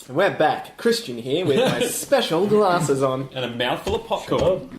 And we're back. Christian here with my special glasses on. And a mouthful of popcorn.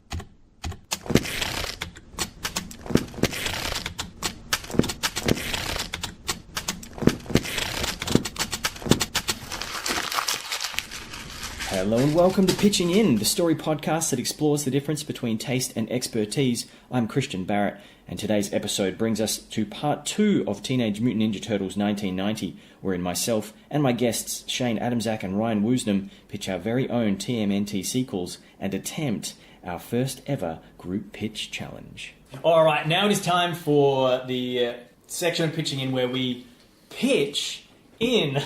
Hello and welcome to Pitching In, the story podcast that explores the difference between taste and expertise. I'm Christian Barratt, and today's episode brings us to part 2 of Teenage Mutant Ninja Turtles 1990, wherein myself and my guests Shane Adamczak and Ryan Woosnam pitch our very own TMNT sequels and attempt our first ever group pitch challenge. Alright, now it is time for the section of Pitching In where we pitch in...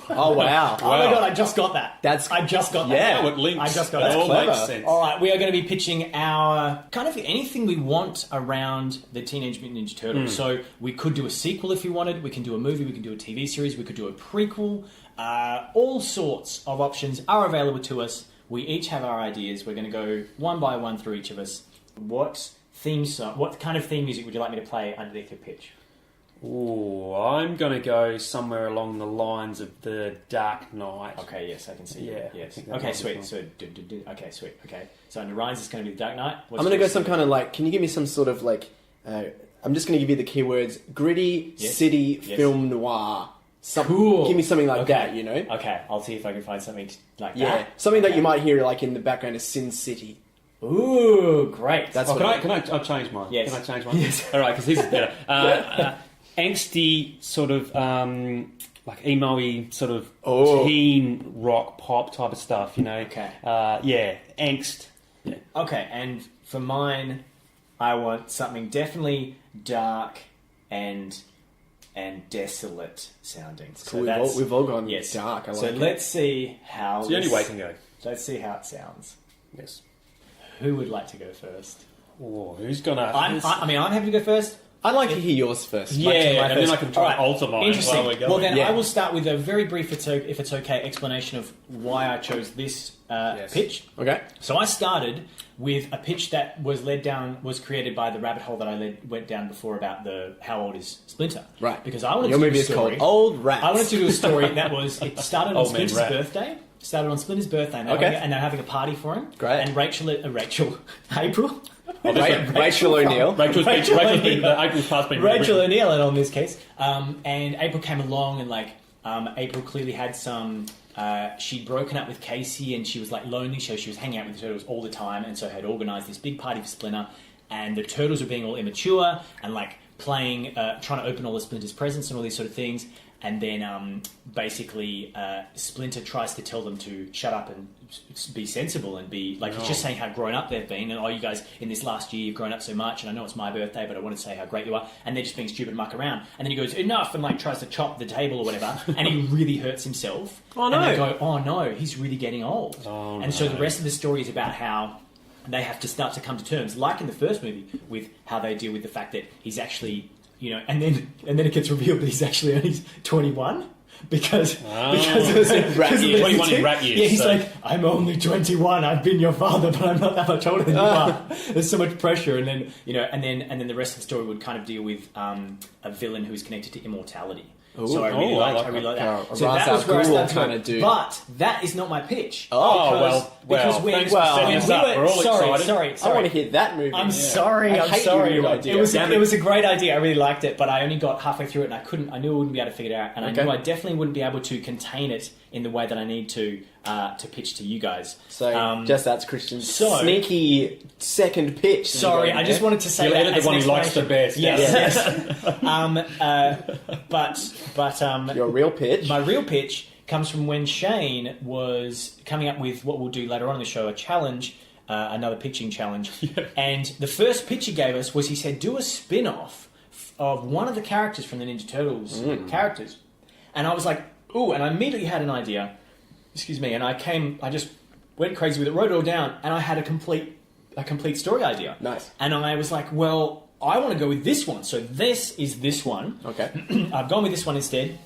Oh, wow. Oh my god, I just got that. I just got that. Yeah, it links. I just got that. that. All clever. makes sense. Alright, we are going to be pitching our kind of anything we want around the Teenage Mutant Ninja Turtles. So we could do a sequel if we wanted, we can do a movie, we can do a TV series, we could do a prequel. All sorts of options are available to us. We each have our ideas. We're going to go one by one through each of us. What kind of theme music would you like me to play underneath your pitch? Ooh, I'm going to go somewhere along the lines of The Dark Knight. Okay, yes, I can see. Yeah, Yes. I think that Okay, might be sweet. fun. So, okay, sweet. Okay. So under Ryan's, it's going to be The Dark Knight. I'm going to go some kind of like, can you give me some sort of like, I'm just going to give you the keywords, gritty, Yes. city, Yes. film noir. Cool. Give me something like Okay. that, you know? Okay, I'll see if I can find something like Yeah, that. something that Okay. you might hear like in the background of Sin City. Ooh, great. That's Oh, what I'll change mine. Yes. Can I change mine? Yes. All right, because his is better. Angsty, sort of like emo-y, sort of teen rock pop type of stuff, you know? Okay. Yeah, angst. Yeah. Okay, and for mine, I want something definitely dark and desolate sounding. So Cool, we've all gone yes. dark. I so like it. let's see how It's the only way it can go. Let's see how it sounds. Yes. Who would like to go first? Oh, who's going to... I'm happy to go first. I'd like to hear yours first. Yeah, and then I can try and alter mine Interesting. while we're going. Well, then Yeah. I will start with a very brief, if it's okay, explanation of why I chose this pitch. Okay. So I started with a pitch that was created by the rabbit hole that I went down before about how old is Splinter. Right. Because I wanted Your to movie do a is story. called Old Rats. I wanted to do a story that it started on Old Man Splinter's Rat. birthday. Started on Splinter's birthday, and Okay. they're having a party for him. Great. And April. Rachel O'Neill. April's past been Rachel O'Neill on this case. And April came along and April clearly had some... she'd broken up with Casey and she was like lonely, so she was hanging out with the Turtles all the time, and so had organised this big party for Splinter, and the Turtles were being all immature and like playing, trying to open all of Splinter's presents and all these sort of things. And then basically Splinter tries to tell them to shut up and be sensible and be like, he's just saying how grown up they've been, and you guys in this last year you've grown up so much, and I know it's my birthday, but I want to say how great you are, and they're just being stupid and muck around. And then he goes, enough, and like tries to chop the table or whatever, and he really hurts himself. Oh, no. And they go, oh no, he's really getting old. Oh, and so the rest of the story is about how they have to start to come to terms, like in the first movie, with how they deal with the fact that he's actually... and then it gets revealed that he's actually only 21 because it was a Rat years. 21 in rat years. Yeah, he's so. like, I'm only 21. I've been your father, but I'm not that much older than you are. There's so much pressure, and then and then the rest of the story would kind of deal with a villain who is connected to immortality. Ooh. So I really like that. A So that Ra's was where I al Ghul started to kinda go. dude. But that is not my pitch. Oh, because when thanks for setting us up. We're all excited. Sorry. I want to hear that movie. I'm sorry. I I'm hate sorry. your new idea. It was Damn it was a great idea. I really liked it, but I only got halfway through it, and I knew I wouldn't be able to figure it out, and I Okay. knew I definitely wouldn't be able to contain it in the way that I need to pitch to you guys. So, just that's Christian's so- sneaky second pitch. Sorry, I just wanted to say You'll that edit as the an one he likes the explanation. best. Yes. But Your real pitch. my real pitch comes from when Shane was coming up with what we'll do later on in the show, a challenge, another pitching challenge. Yeah. And the first pitch he gave us was, he said, do a spin-off of one of the characters from the Ninja Turtles characters. And I was like, ooh, and I immediately had an idea. Excuse me. And I just went crazy with it, wrote it all down, and I had a complete story idea. Nice. And I was like, well, I want to go with this one. So this is this one. Okay. I've gone with this one instead.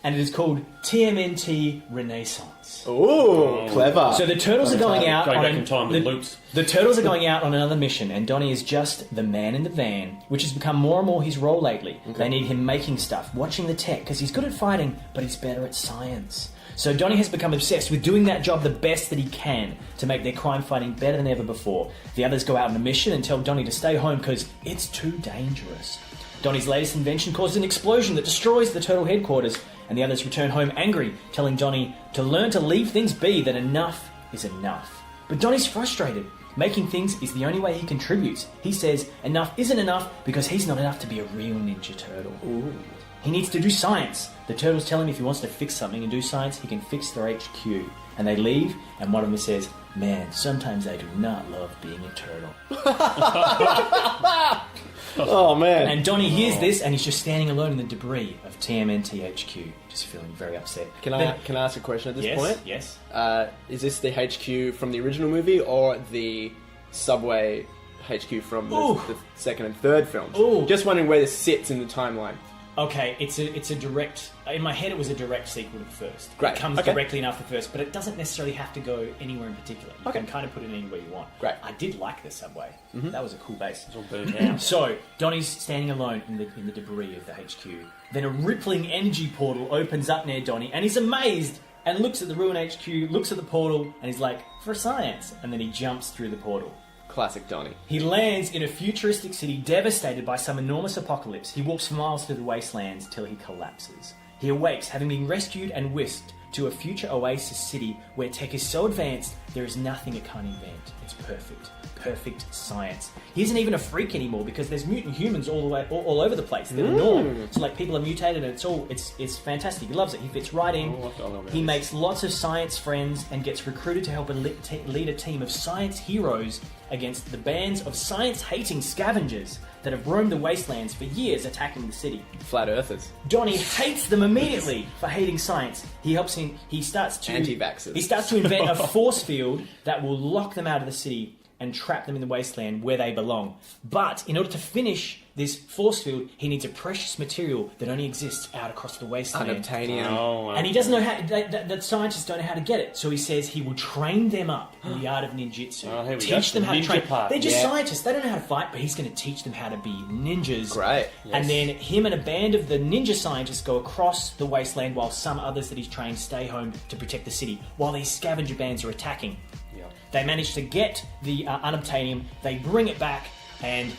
And it is called TMNT Renaissance. Ooh, clever. So the Turtles are going out Going on back in time with loops. The Turtles are going out on another mission, and Donnie is just the man in the van, which has become more and more his role lately. They need him making stuff, watching the tech, because he's good at fighting, but he's better at science. So Donnie has become obsessed with doing that job the best that he can to make their crime fighting better than ever before. The others go out on a mission and tell Donnie to stay home because it's too dangerous. Donnie's latest invention causes an explosion that destroys the turtle headquarters, and the others return home angry, telling Donnie to learn to leave things be, that enough is enough. But Donnie's frustrated. Making things is the only way he contributes. He says enough isn't enough because he's not enough to be a real Ninja Turtle. Ooh. He needs to do science. The turtles tell him if he wants to fix something and do science, he can fix their HQ. And they leave, and one of them says, "Man, sometimes I do not love being a turtle." Oh, man. And Donnie hears this, and he's just standing alone in the debris of TMNT HQ, just feeling very upset. Can I ask a question at this point? Yes. Is this the HQ from the original movie or the subway HQ from the second and third films? Ooh. Just wondering where this sits in the timeline. Okay, it's a direct... In my head, it was a direct sequel to the first. Great. It comes Okay. directly after the first, but it doesn't necessarily have to go anywhere in particular. You Okay. can kind of put it anywhere you want. Great. I did like the subway. That was a cool base. It's all burned out. So, Donnie's standing alone in the debris of the HQ. Then a rippling energy portal opens up near Donnie, and he's amazed and looks at the ruined HQ, looks at the portal, and he's like, "For science!" And then he jumps through the portal. Classic Donnie. He lands in a futuristic city devastated by some enormous apocalypse. He walks for miles through the wastelands till he collapses. He awakes, having been rescued and whisked to a future oasis city where tech is so advanced there is nothing it can't invent. It's perfect. Perfect science. He isn't even a freak anymore because there's mutant humans all over the place. They're the norm. So like people are mutated and it's fantastic. He loves it. He fits right in. He makes lots of science friends and gets recruited to help lead a team of science heroes against the bands of science-hating scavengers that have roamed the wastelands for years attacking the city. Flat Earthers. Donnie hates them immediately for hating science. He starts to Anti-vaxxers. He starts to invent a force field that will lock them out of the city and trap them in the wasteland where they belong. But in order to finish this force field, he needs a precious material that only exists out across the wasteland. Adamczak. Oh, And he doesn't know how. The scientists don't know how to get it. So he says he will train them up in the art of ninjutsu. Oh, here we teach go. them how to Ninja train. part. They're just Yeah. scientists. They don't know how to fight, but he's going to teach them how to be ninjas. Great. And then him and a band of the ninja scientists go across the wasteland while some others that he's trained stay home to protect the city while these scavenger bands are attacking. They manage to get the unobtainium, they bring it back, and,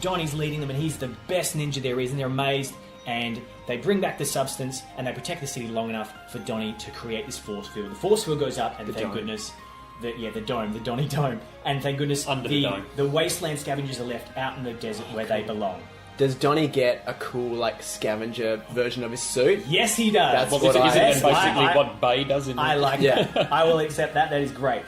Donnie's leading them, and he's the best ninja there is, and they're amazed, and they bring back the substance, and they protect the city long enough for Donnie to create this force field. The force field goes up, and thank goodness, the Donnie Dome, and thank goodness Under the dome. the wasteland scavengers are left out in the desert where they belong. Does Donnie get a cool, scavenger version of his suit? Yes, he does. That's Well, what isn't I- that basically I- what Bay does in I like Yeah. that. I will accept that. That is great.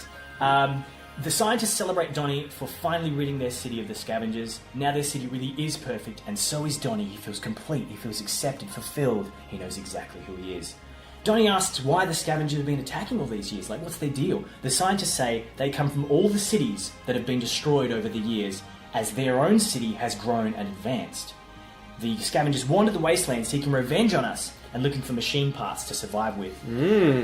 The scientists celebrate Donnie for finally ridding their city of the scavengers. Now their city really is perfect, and so is Donnie. He feels complete, he feels accepted, fulfilled. He knows exactly who he is. Donnie asks why the scavengers have been attacking all these years. What's their deal? The scientists say they come from all the cities that have been destroyed over the years, as their own city has grown and advanced. The scavengers wandered the wasteland seeking revenge on us and looking for machine parts to survive with.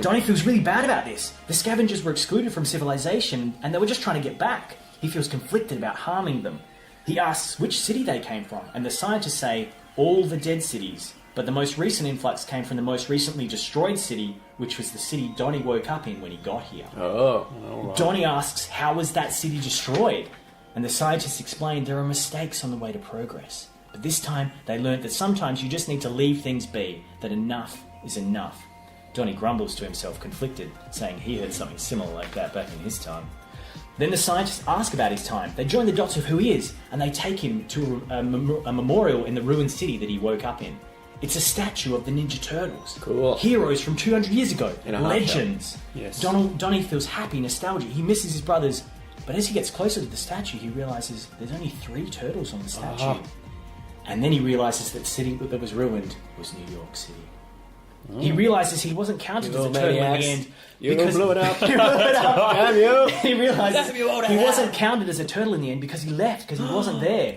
Donnie feels really bad about this. The scavengers were excluded from civilization and they were just trying to get back. He feels conflicted about harming them. He asks which city they came from, and the scientists say all the dead cities. But the most recent influx came from the most recently destroyed city, which was the city Donnie woke up in when he got here. Oh. right. Donnie asks, how was that city destroyed? And the scientists explain there are mistakes on the way to progress. But this time, they learnt that sometimes you just need to leave things be, that enough is enough. Donnie grumbles to himself, conflicted, saying he heard something similar like that back in his time. Then the scientists ask about his time. They join the dots of who he is, and they take him to a memorial in the ruined city that he woke up in. It's a statue of the Ninja Turtles. Cool. Heroes from 200 years ago. In a hard Legends. Yes. Donnie feels happy, nostalgic. He misses his brothers. But as he gets closer to the statue, he realizes there's only 3 turtles on the statue. And then he realizes that the city that was ruined was New York City. He realizes he wasn't counted You as a little turtle in the maniacs. end. You because- blew it up. You blew it up. Damn you! He realizes he wasn't counted as a turtle in the end because he left, because he wasn't there.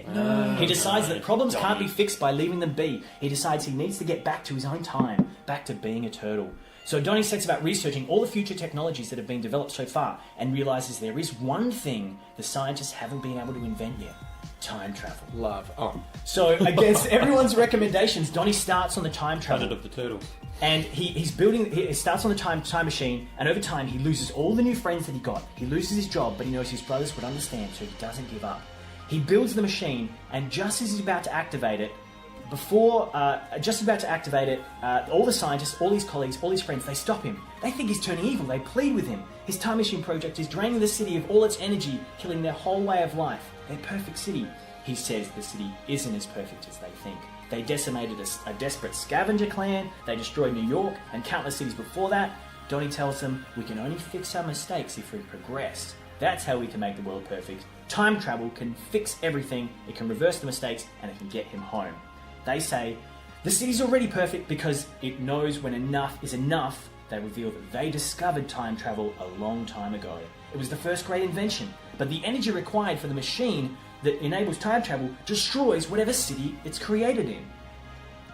He decides that problems can't be fixed by leaving them be. He decides he needs to get back to his own time, back to being a turtle. So Donnie sets about researching all the future technologies that have been developed so far and realizes there is one thing the scientists haven't been able to invent yet. Time travel. Love. Oh. So against everyone's recommendations, Donnie starts on the time travel. Planet of the Turtles. And he's building. He starts on the time machine, and over time he loses all the new friends that he got. He loses his job, but he knows his brothers would understand, so he doesn't give up. He builds the machine, and just as he's about to activate it, all the scientists, all his colleagues, all his friends, they stop him. They think he's turning evil. They plead with him. His time machine project is draining the city of all its energy, killing their whole way of life, their perfect city. He says the city isn't as perfect as they think. They decimated a desperate scavenger clan, they destroyed New York and countless cities before that. Donnie tells them, we can only fix our mistakes if we progress. That's how we can make the world perfect. Time travel can fix everything, it can reverse the mistakes, and it can get him home. They say, the city's already perfect because it knows when enough is enough. They reveal that they discovered time travel a long time ago. It was the first great invention, but the energy required for the machine that enables time travel destroys whatever city it's created in.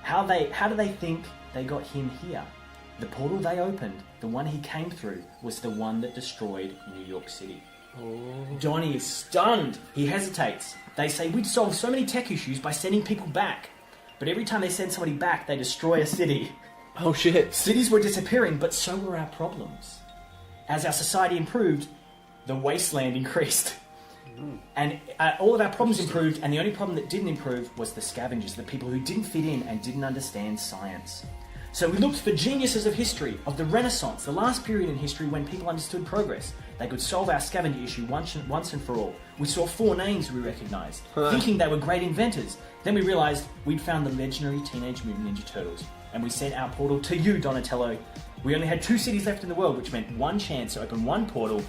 How do they think they got him here? The portal they opened, the one he came through, was the one that destroyed New York City. Donnie is stunned. He hesitates. They say, we'd solve so many tech issues by sending people back. But every time they send somebody back, they destroy a city. Oh shit. Cities were disappearing, but so were our problems. As our society improved, the wasteland increased. And all of our problems improved, and the only problem that didn't improve was the scavengers, the people who didn't fit in and didn't understand science. So we looked for geniuses of history, of the Renaissance, the last period in history when people understood progress. They could solve our scavenger issue once and for all. We saw 4 names we recognised, thinking they were great inventors. Then we realised we'd found the legendary Teenage Mutant Ninja Turtles, and we sent our portal to you, Donatello. We only had 2 cities left in the world, which meant one chance to open one portal,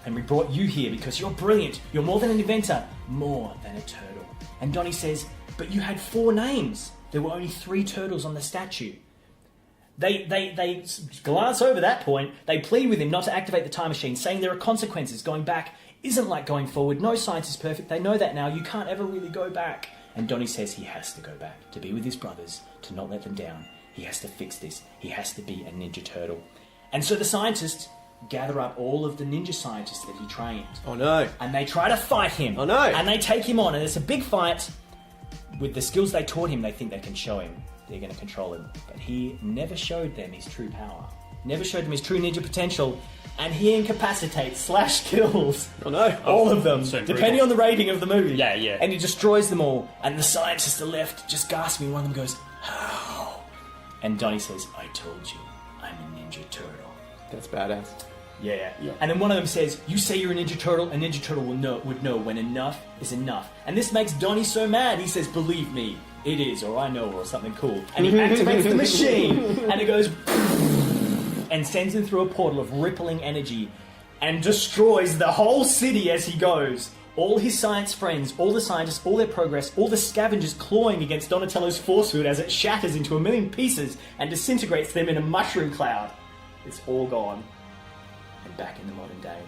and we brought you here because you're brilliant. You're more than an inventor, more than a turtle. And Donnie says, but you had 4 names. There were only 3 turtles on the statue. They glance over that point. They plead with him not to activate the time machine, saying there are consequences. Going back isn't like going forward. No science is perfect. They know that now. You can't ever really go back. And Donnie says he has to go back, to be with his brothers, to not let them down. He has to fix this. He has to be a Ninja Turtle. And so the scientists gather up all of the ninja scientists that he trained. Oh no. And they try to fight him. Oh no. And they take him on, and it's a big fight. With the skills they taught him, they think they can show him. They're going to control him. But he never showed them his true power. Never showed them his true ninja potential. And he incapacitates / kills all of them, depending on the rating of the movie. Yeah. And he destroys them all. And the scientists are left just gasping. One of them goes, how? And Donnie says, I told you, I'm a Ninja Turtle. That's badass. Yeah. And then one of them says, you say you're a Ninja Turtle would know when enough is enough. And this makes Donnie so mad. He says, believe me, it is, or I know, or something cool. And he activates the machine, and it goes and sends him through a portal of rippling energy and destroys the whole city as he goes. All his science friends, all the scientists, all their progress, all the scavengers clawing against Donatello's force field as it shatters into a million pieces and disintegrates them in a mushroom cloud. It's all gone. And back in the modern day,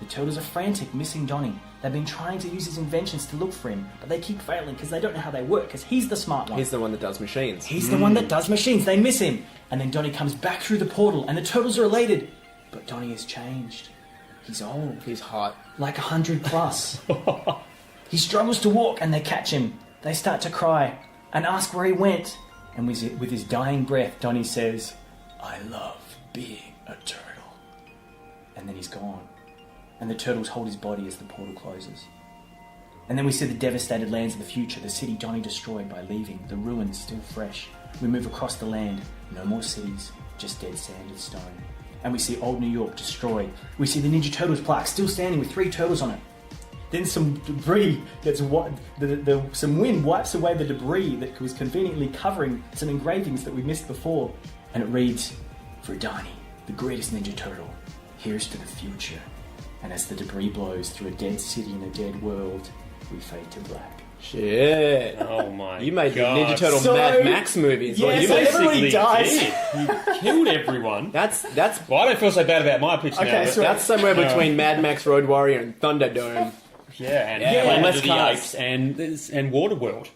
the Turtles are frantic, missing Donnie. They've been trying to use his inventions to look for him, but they keep failing because they don't know how they work, because he's the smart one. He's the one that does machines. He's the one that does machines. They miss him. And then Donnie comes back through the portal, and the Turtles are elated. But Donnie has changed. He's old. He's hot. Like 100 plus. He struggles to walk, and they catch him. They start to cry and ask where he went. And with his dying breath, Donnie says, I love being a turtle. And then he's gone. And the Turtles hold his body as the portal closes. And then we see the devastated lands of the future, the city Donnie destroyed by leaving, the ruins still fresh. We move across the land, no more cities, just dead sand and stone. And we see old New York destroyed. We see the Ninja Turtles plaque still standing with 3 turtles on it. Then some debris some wind wipes away the debris that was conveniently covering some engravings that we missed before. And it reads, for Donnie, the greatest Ninja Turtle, here's to the future. And as the debris blows through a dead city in a dead world, we fade to black. Shit. Oh my You made God. the Ninja Turtle Mad Max movies. Yeah, You so basically everybody dies. You killed everyone. That's Well, I don't feel so bad about my pitch Okay, now. But so- that's somewhere between Mad Max Road Warrior and Thunderdome. and less Planet of the cars. Apes and Waterworld.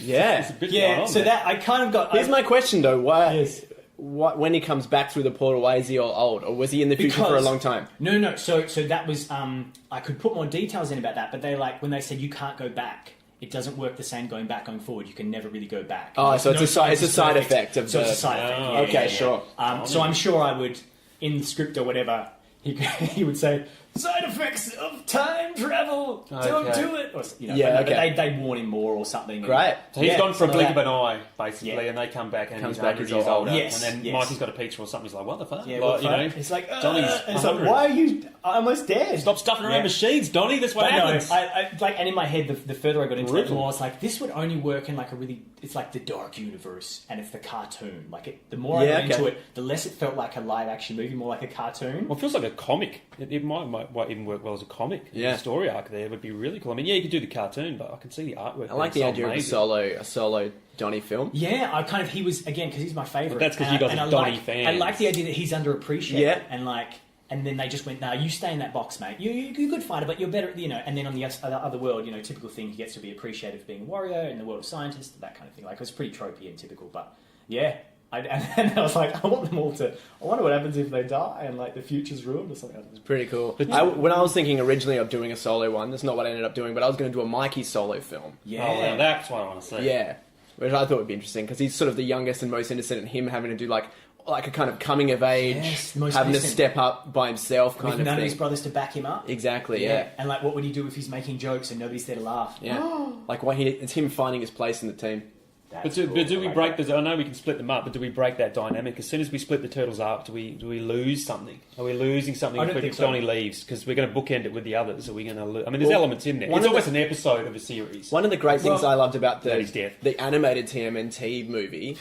Yeah. It's a bit Yeah, going on so there. that I kind of got... Here's my question though. Why? Yes. When he comes back through the portal, why is he all old? Or was he in the future for a long time? No. So that was... I could put more details in about that, but they when they said you can't go back, it doesn't work the same going forward. You can never really go back. Oh, so it's a side effect of so the... it's a side effect. Oh, Yeah, okay, sure. So I'm sure I would, in the script or whatever, he would say, side effects of time travel, don't do it. Or, but they warn him more or something. Great. So he's gone for a blink of like an eye, basically, and they come back and he's 100 years older. Yes, and then Mikey's got a picture or something. He's like, what the fuck? Yeah, It's like, Donnie's it's like, 100. why are you almost dead? Stop stuffing around machines, Donnie. That's what happens. And in my head, the further I got into it, the more I was like, this would only work in like a really, it's like the dark universe, and it's the cartoon. The more I got into it, the less it felt like a live action movie, more like a cartoon. Well, it feels like a comic. It might even work well as a comic. Yeah. The story arc there would be really cool. I mean, you could do the cartoon, but I can see the artwork. I like the idea of a solo Donnie film. Yeah, he was, again, because he's my favourite. But that's because you guys are Donnie fans. I like the idea that he's underappreciated. Yeah. And then they just went, no, you stay in that box, mate. You're a good fighter, but you're better, And then on the other world, typical thing, he gets to be appreciated for being a warrior in the world of scientists, that kind of thing. It was pretty tropey and typical, but yeah. And I was like, I want them all to... I wonder what happens if they die and the future's ruined or something. It's pretty cool. When I was thinking originally of doing a solo one, that's not what I ended up doing, but I was going to do a Mikey solo film. Yeah. Oh, well, that's what I want to see. Yeah. Which I thought would be interesting, because he's sort of the youngest and most innocent, and him having to do like a kind of coming of age, having to step up by himself kind of thing. With none of his brothers to back him up. Exactly, yeah. And what would he do if he's making jokes and nobody's there to laugh? Yeah. It's him finding his place in the team. But do we break this? I know we can split them up, but do we break that dynamic? As soon as we split the turtles up, do we lose something? Are we losing something if Donnie leaves? Because we're going to bookend it with the others. Are we going to lose? I mean, there's elements in there. It's almost an episode of a series. One of the great things I loved about the animated TMNT movie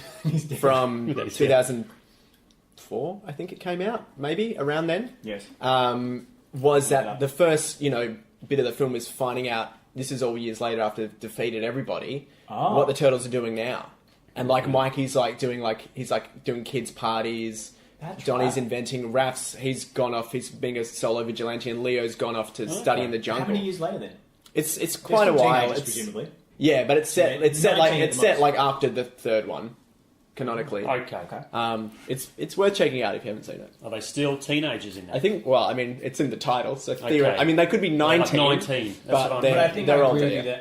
from 2004, I think it came out, maybe around then. Yes. Was that the first bit of the film was finding out, this is all years later after they've defeated everybody, what the turtles are doing now. And Mikey's doing kids' parties. That's Donnie's right. inventing Raph's. He's gone off. He's being a solo vigilante, and Leo's gone off to study in the jungle. How many years later then? It's quite a while. Presumably. Yeah, but it's set after the third one, canonically. Okay. It's worth checking out if you haven't seen it. Are they still teenagers in that? I think. Well, I mean, it's in the title, so I mean, they could be 19. 19. But I think they're I older. agree with you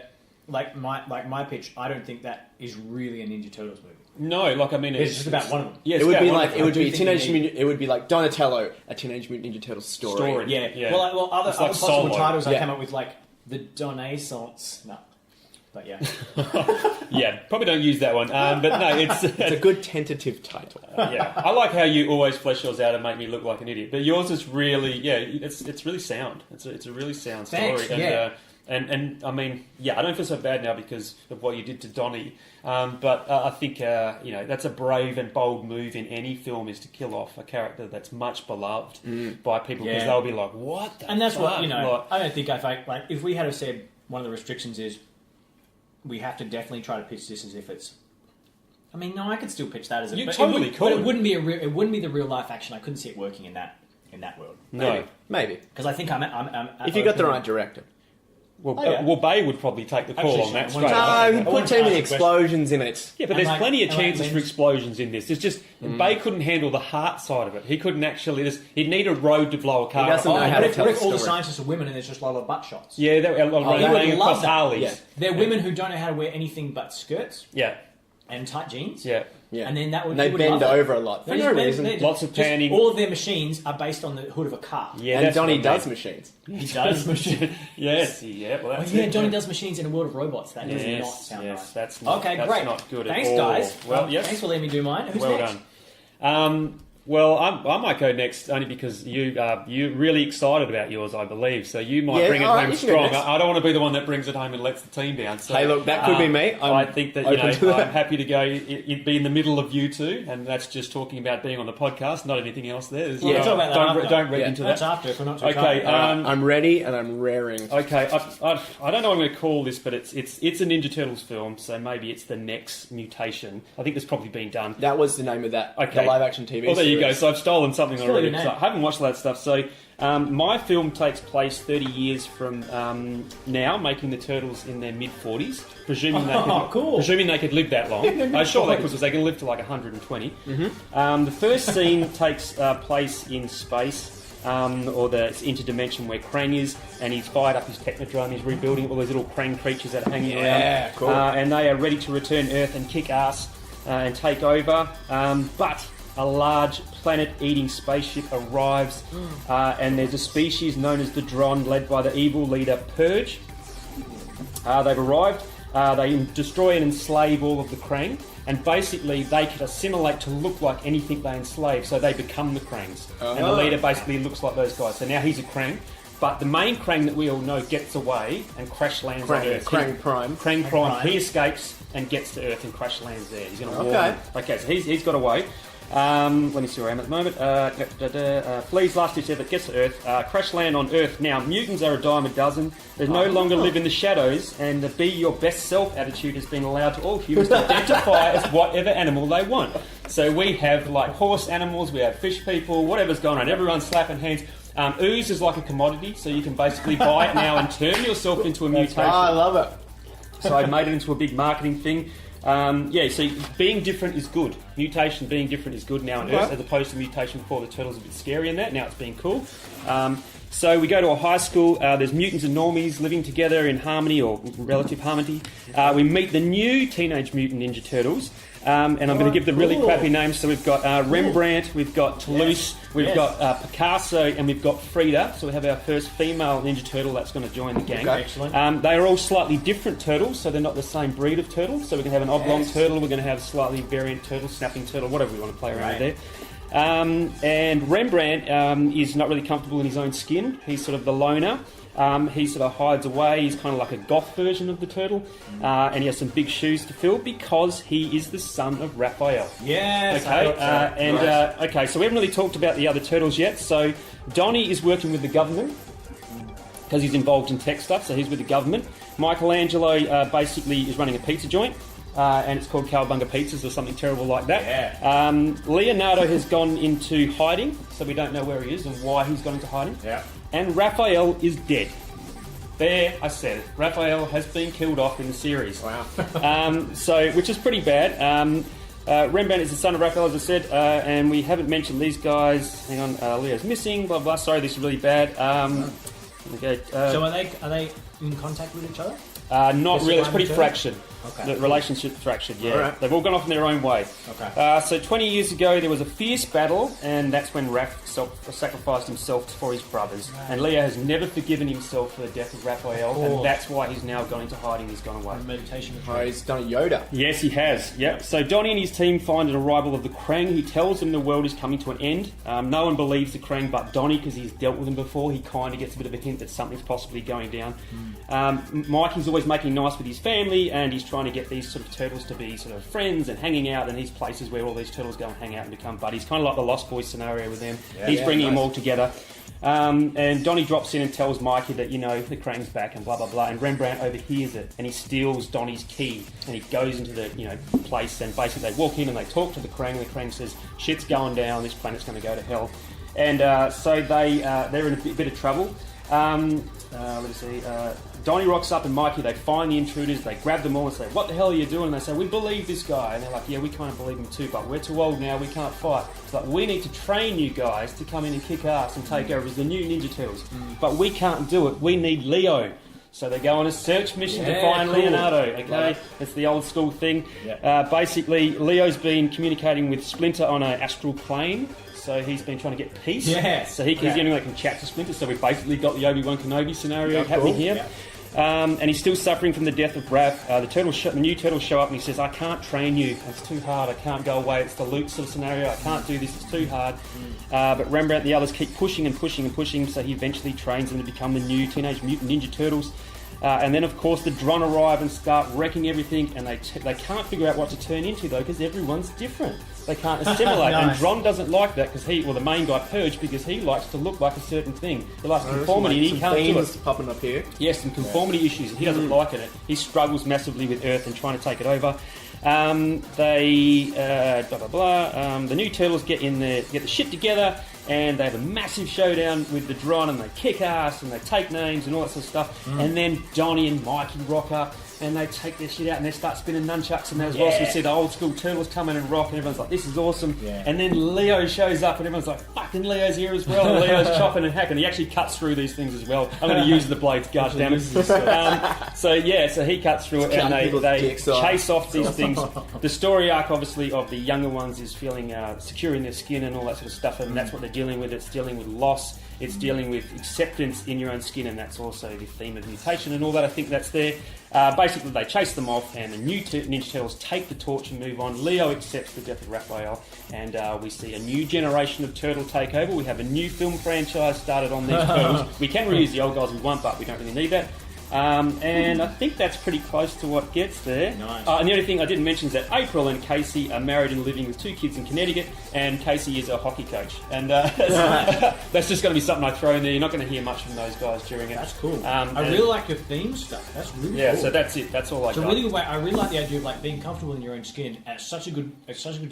that, my pitch, I don't think that is really a Ninja Turtles movie. No, It's just about one of them. Yeah, it would be like it would be like Donatello, a Teenage Mutant Ninja Turtles story. Yeah. Well, other like possible Solo. titles I came up with, like the Donaissance. No, but yeah. Yeah, probably don't use that one. But no, it's a good tentative title. Yeah, I like how you always flesh yours out and make me look like an idiot. But yours is really, it's really sound. It's a really sound story. Thanks, And I mean, I don't feel so bad now because of what you did to Donnie. But I think, that's a brave and bold move in any film, is to kill off a character that's much beloved by people, because they'll be like, what the And that's fuck? what, I don't think if we had said one of the restrictions is we have to definitely try to pitch this as if it's... I mean, no, I could still pitch that as You but totally it could. But it wouldn't be it wouldn't be the real life action. I couldn't see it working in that world. Maybe. Because I think I'm if you got the right director. Well, Bay would probably take the call on that straight No, up. he put too many explosions in it. Yeah, but there's plenty of chances for explosions in this. There's just Bay couldn't handle the heart side of it. He couldn't actually. He'd need a road to blow a car. He doesn't know how to tell a all story. the scientists are women, and there's just a lot of butt shots. Yeah, they're laying across Harleys. Yeah. They're women who don't know how to wear anything but skirts Yeah, and tight jeans. yeah. Yeah. And then that would... And they bend over a lot. For no reason. Lots of panning. All of their machines are based on the hood of a car. Yeah, and Donnie does machines. He does machines. Yes, yeah. Well, that's Johnny does machines in a world of robots. That does not sound nice. That's not, okay, that's great. not good Thanks, at all. guys. Well, yes. Thanks for letting me do mine. Who's well next? done. Well, I might go next, only because you're really excited about yours, I believe. So you might bring it home strong. I don't want to be the one that brings it home and lets the team down. So, hey, look, that could be me. I think that I'm happy to go. It'd be in the middle of you two, and that's just talking about being on the podcast, not anything else there. We'll talk about that don't read into that. That's after, if we're not too Okay, I'm ready and I'm raring. Okay, I don't know what I'm going to call this, but it's a Ninja Turtles film, so maybe it's the next mutation. I think it's probably been done. That was the name of that. Okay. The live action TV Well, there you series. go. So I've stolen something already. Name. So I haven't watched all that stuff. So my film takes place 30 years from now, making the Turtles in their mid-40s, presuming they could live that long. I'm sure they could, because they can live to like 120. Mm-hmm. The first scene takes place in space. or the interdimension where Krang is, and he's fired up his Technodrome, he's rebuilding all those little Krang creatures that are hanging around. Cool. And they are ready to return Earth and kick ass and take over. But a large planet-eating spaceship arrives, and there's a species known as the Dron, led by the evil leader Purge. They've arrived. They destroy and enslave all of the Krang, and basically they can assimilate to look like anything they enslave, so they become the Krangs. And the leader basically looks like those guys. So now he's a Krang, but the main Krang that we all know gets away and crash lands on Earth. Krang Prime. Krang Prime. He escapes and gets to Earth and crash lands there. He's going to warn them. Okay, so he's got away. Let me see where I am at the moment. Flees last ditch effort, gets to Earth. Crash land on Earth. Now, mutants are a dime a dozen. They no longer live in the shadows, and the be your best self attitude has been allowed to all humans to identify as whatever animal they want. So we have like horse animals, we have fish people, whatever's going on. Everyone's slapping hands. Ooze is like a commodity, so you can basically buy it now and turn yourself into a mutation. I love it. So I made it into a big marketing thing. So being different is good. Mutation, being different is good now on Earth, as opposed to mutation before. The turtle's a bit scary in that. Now it's being cool. So we go to a high school. There's mutants and normies living together in harmony or relative harmony. We meet the new Teenage Mutant Ninja Turtles. And I'm going to give them really crappy names. So we've got Rembrandt, we've got Toulouse, we've got Picasso, and we've got Frida. So we have our first female Ninja Turtle that's going to join the gang. Okay. Excellent. They are all slightly different turtles, so they're not the same breed of turtle. So we're going to have an oblong turtle, we're going to have a slightly variant turtle, snapping turtle, whatever we want to play around with there. And Rembrandt is not really comfortable in his own skin. He's sort of the loner. He sort of hides away. He's kind of like a goth version of the turtle. And he has some big shoes to fill because he is the son of Raphael. Yes. Okay. So we haven't really talked about the other turtles yet. So Donnie is working with the government because he's involved in tech stuff. So he's with the government. Michelangelo basically is running a pizza joint. And it's called Cowabunga Pizzas or something terrible like that. Yeah. Leonardo has gone into hiding, so we don't know where he is and why he's gone into hiding. Yeah. And Raphael is dead. There, I said it. Raphael has been killed off in the series. Wow. Which is pretty bad. Rembrandt is the son of Raphael, as I said, and we haven't mentioned these guys. Hang on, Leo's missing, blah, blah. Sorry, this is really bad. So are they in contact with each other? Not really, it's pretty fractured. Okay. The relationship fractured, yeah. All right. They've all gone off in their own way. Okay. So 20 years ago, there was a fierce battle, and that's when Raph sacrificed himself for his brothers. Right. And Leo has never forgiven himself for the death of Raphael, and that's why he's now gone into hiding, he's gone away. Meditation. Oh, he's done a Yoda. Yes, he has, yep. So Donnie and his team find an arrival of the Krang. He tells them the world is coming to an end. No one believes the Krang but Donnie, because he's dealt with them before. He kind of gets a bit of a hint that something's possibly going down. Mikey's always making nice with his family, and he's trying to get these sort of turtles to be sort of friends and hanging out in these places where all these turtles go and hang out and become buddies. Kind of like the Lost Boys scenario with them. He's bringing them all together. And Donnie drops in and tells Mikey that, the Krang's back and blah, blah, blah. And Rembrandt overhears it, and he steals Donnie's key, and he goes into the, place, and basically they walk in and they talk to the Krang, and the Krang says, shit's going down, this planet's going to go to hell. And so they're in a bit of trouble. Let's see. Donnie rocks up and Mikey, they find the intruders, they grab them all and say, what the hell are you doing? And they say, we believe this guy. And they're like, yeah, we kind of believe him too, but we're too old now, we can't fight. It's like, we need to train you guys to come in and kick ass and take over as the new Ninja Turtles. But we can't do it, we need Leo. So they go on a search mission to find Leonardo, okay? It's the old school thing. Basically, Leo's been communicating with Splinter on an astral plane. So he's been trying to get peace. So he's the only one that can chat to Splinter. So we've basically got the Obi-Wan Kenobi scenario happening here. And he's still suffering from the death of Raph. The new turtles show up and he says, I can't train you. It's too hard. I can't go away. It's the Luke sort of scenario. I can't do this. It's too hard. But Rembrandt and the others keep pushing and pushing and pushing. So he eventually trains them to become the new Teenage Mutant Ninja Turtles. And then, of course, the Dron arrive and start wrecking everything. And they can't figure out what to turn into, though, because everyone's different. They can't assimilate. And Dron doesn't like that because the main guy, Purge, because he likes to look like a certain thing. He likes conformity and he can't do it. Popping up here. Yes, and conformity issues. He doesn't like it. He struggles massively with Earth and trying to take it over. The new Turtles get the shit together and they have a massive showdown with the Dron and they kick ass and they take names and all that sort of stuff. And then Donnie and Mikey rock up and they take their shit out and they start spinning nunchucks and there as well. So we see the old school Turtles come in and rock and everyone's like, this is awesome. Yeah. And then Leo shows up and everyone's like, fucking Leo's here as well. And Leo's chopping and hacking. He actually cuts through these things as well. I'm going to use the blades, goddammit. So he cuts through it and they chase off these things. The story arc, obviously, of the younger ones is feeling secure in their skin and all that sort of stuff, and that's what they're dealing with. It's dealing with loss. It's dealing with acceptance in your own skin, and that's also the theme of mutation and all that. I think that's there. Basically, they chase them off, and the new Ninja Turtles take the torch and move on. Leo accepts the death of Raphael, and we see a new generation of Turtle take over. We have a new film franchise started on these turtles. We can reuse the old guys we want, but we don't really need that. And I think that's pretty close to what gets there. Nice. And the only thing I didn't mention is that April and Casey are married and living with 2 kids in Connecticut, and Casey is a hockey coach. And that's just going to be something I throw in there. You're not going to hear much from those guys during it. That's cool. I really like your theme stuff. That's really cool. Yeah, so that's it. That's all I got. Really, I really like the idea of like being comfortable in your own skin. And it's such a good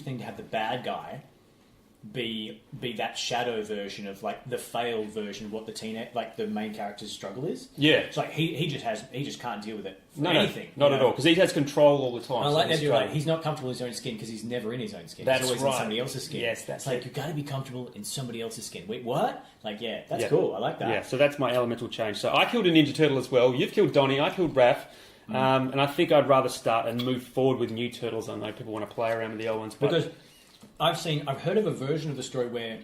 thing to have the bad guy be that shadow version of like the failed version of what the main character's struggle is. Yeah, it's like he just can't deal with it for anything. Not at all, because he has control all the time. I like that idea. Like, he's not comfortable in his own skin because he's never in his own skin. That's he's always right. in somebody else's skin. Yes, that's like you've got to be comfortable in somebody else's skin. Wait, what? Like, yeah, that's cool. I like that. Yeah, so that's my elemental change. So I killed a Ninja Turtle as well. You've killed Donnie. I killed Raph. And I think I'd rather start and move forward with new turtles. I know people want to play around with the old ones, but because I've heard of a version of the story where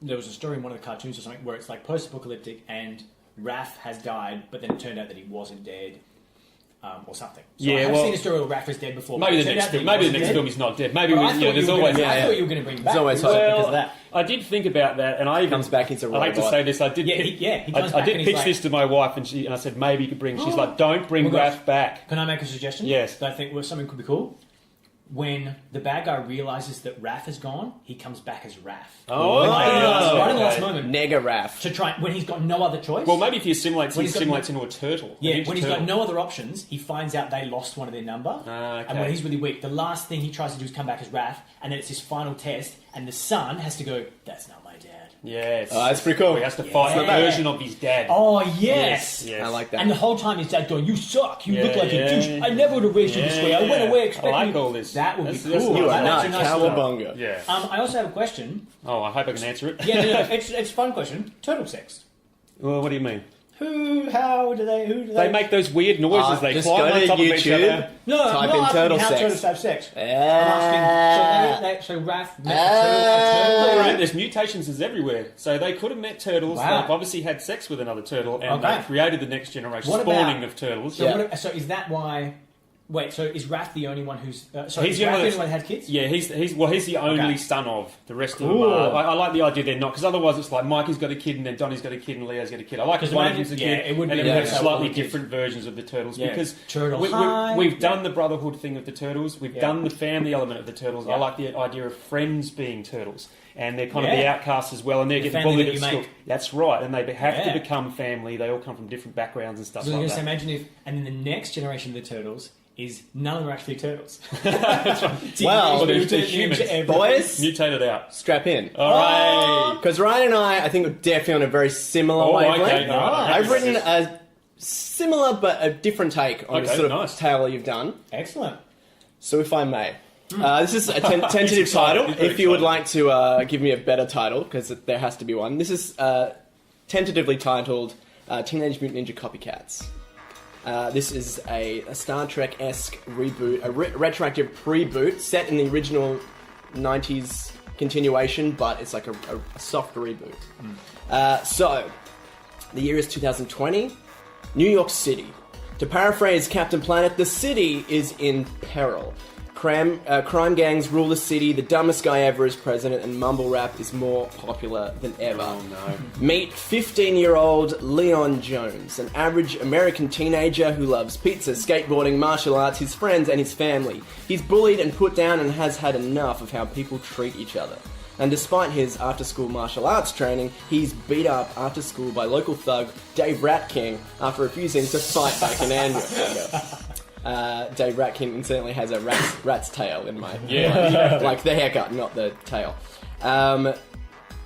there was a story in one of the cartoons or something where it's like post-apocalyptic and Raph has died, but then it turned out that he wasn't dead, or something. So I have seen a story where Raph is dead before. Maybe the next film he's not dead. Maybe there's always. I thought you were going to bring back. There's always hope because of that. I did think about that, and I even comes back into. I hate to say this. I did. I did pitch this to my wife, and I said maybe you could bring. She's like, don't bring Raph back. Can I make a suggestion? Yes. I think something could be cool. When the bad guy realizes that Raph is gone, he comes back as Raph. Right in the last moment. Nega Raph. To try when he's got no other choice. Well, maybe if he assimilates into a turtle. Yeah, when he's got no other options, he finds out they lost one of their number. Okay. And when he's really weak, the last thing he tries to do is come back as Raph, and then it's his final test, and the son has to go, that's not my dad. Yes. Oh, that's pretty cool. He has to fight a version of his dad. Oh, yes. I like that. And the whole time his dad going, you suck, you look like a douche, I never would have raised you this way, I went away expecting I like all this. That would be cool. You are not nice cowabunga. Yeah. I also have a question. Oh, I hope I can answer it. Yeah, no, it's a fun question. Turtle sex. Well, what do you mean? Who do they... They make those weird noises. They just climb go on to top of each YouTube. other. No, Type I'm in not turtle asking how sex. turtles have sex. I'm asking... So Raph met a turtle. Right, there's mutations everywhere. So they could have met turtles. Wow. They've obviously had sex with another turtle, and they created the next generation, spawning of turtles. So is that why... Wait, so is Raph the only one who's... he's the only one that had kids? Yeah, he's the only son of. The rest of them are... I like the idea they're not, because otherwise it's like Mikey's got a kid, and then Donnie's got a kid, and Leo's got a kid. I like because one of them's a kid, and then we have slightly different versions of the turtles, because we've done the brotherhood thing of the turtles, we've done the family element of the turtles. I like the idea of friends being turtles. And they're kind of the outcasts as well, and they're getting bullied at school. That's right, and they have to become family. They all come from different backgrounds and stuff like that. So imagine if... And then the next generation of the turtles... is none of them are actually turtles. That's right. Well, they're humans. Boys, mutated out. Strap in. All right. Because Ryan and I think, we're definitely on a very similar wavelength. Okay. Right. I've written a similar but a different take on the sort of tale you've done. Excellent. So if I may. This is a tentative title. If you would like to give me a better title, because there has to be one. This is tentatively titled Teenage Mutant Ninja Copycats. This is a Star Trek-esque reboot, a retroactive pre-boot set in the original 90s continuation, but it's like a soft reboot. So, the year is 2020, New York City. To paraphrase Captain Planet, the city is in peril. Crime gangs rule the city, the dumbest guy ever is president, and mumble rap is more popular than ever. Oh no. Meet 15-year-old Leon Jones, an average American teenager who loves pizza, skateboarding, martial arts, his friends, and his family. He's bullied and put down and has had enough of how people treat each other. And despite his after-school martial arts training, he's beat up after school by local thug Dave Rat-King after refusing to fight back in anger. Dave Rat-King incidentally has a rat's tail in my... Yeah. Like the haircut, not the tail.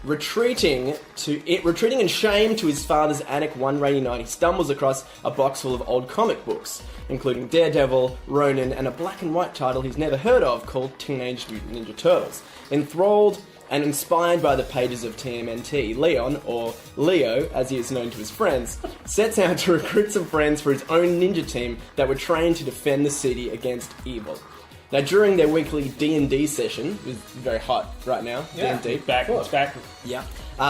Retreating in shame to his father's attic one rainy night, he stumbles across a box full of old comic books, including Daredevil, Ronin, and a black and white title he's never heard of called Teenage Mutant Ninja Turtles. Enthralled and inspired by the pages of TMNT, Leon, or Leo as he is known to his friends, sets out to recruit some friends for his own ninja team that were trained to defend the city against evil. Now, during their weekly D&D session, which is very hot right now, Yeah. D&D. It's back. Yeah.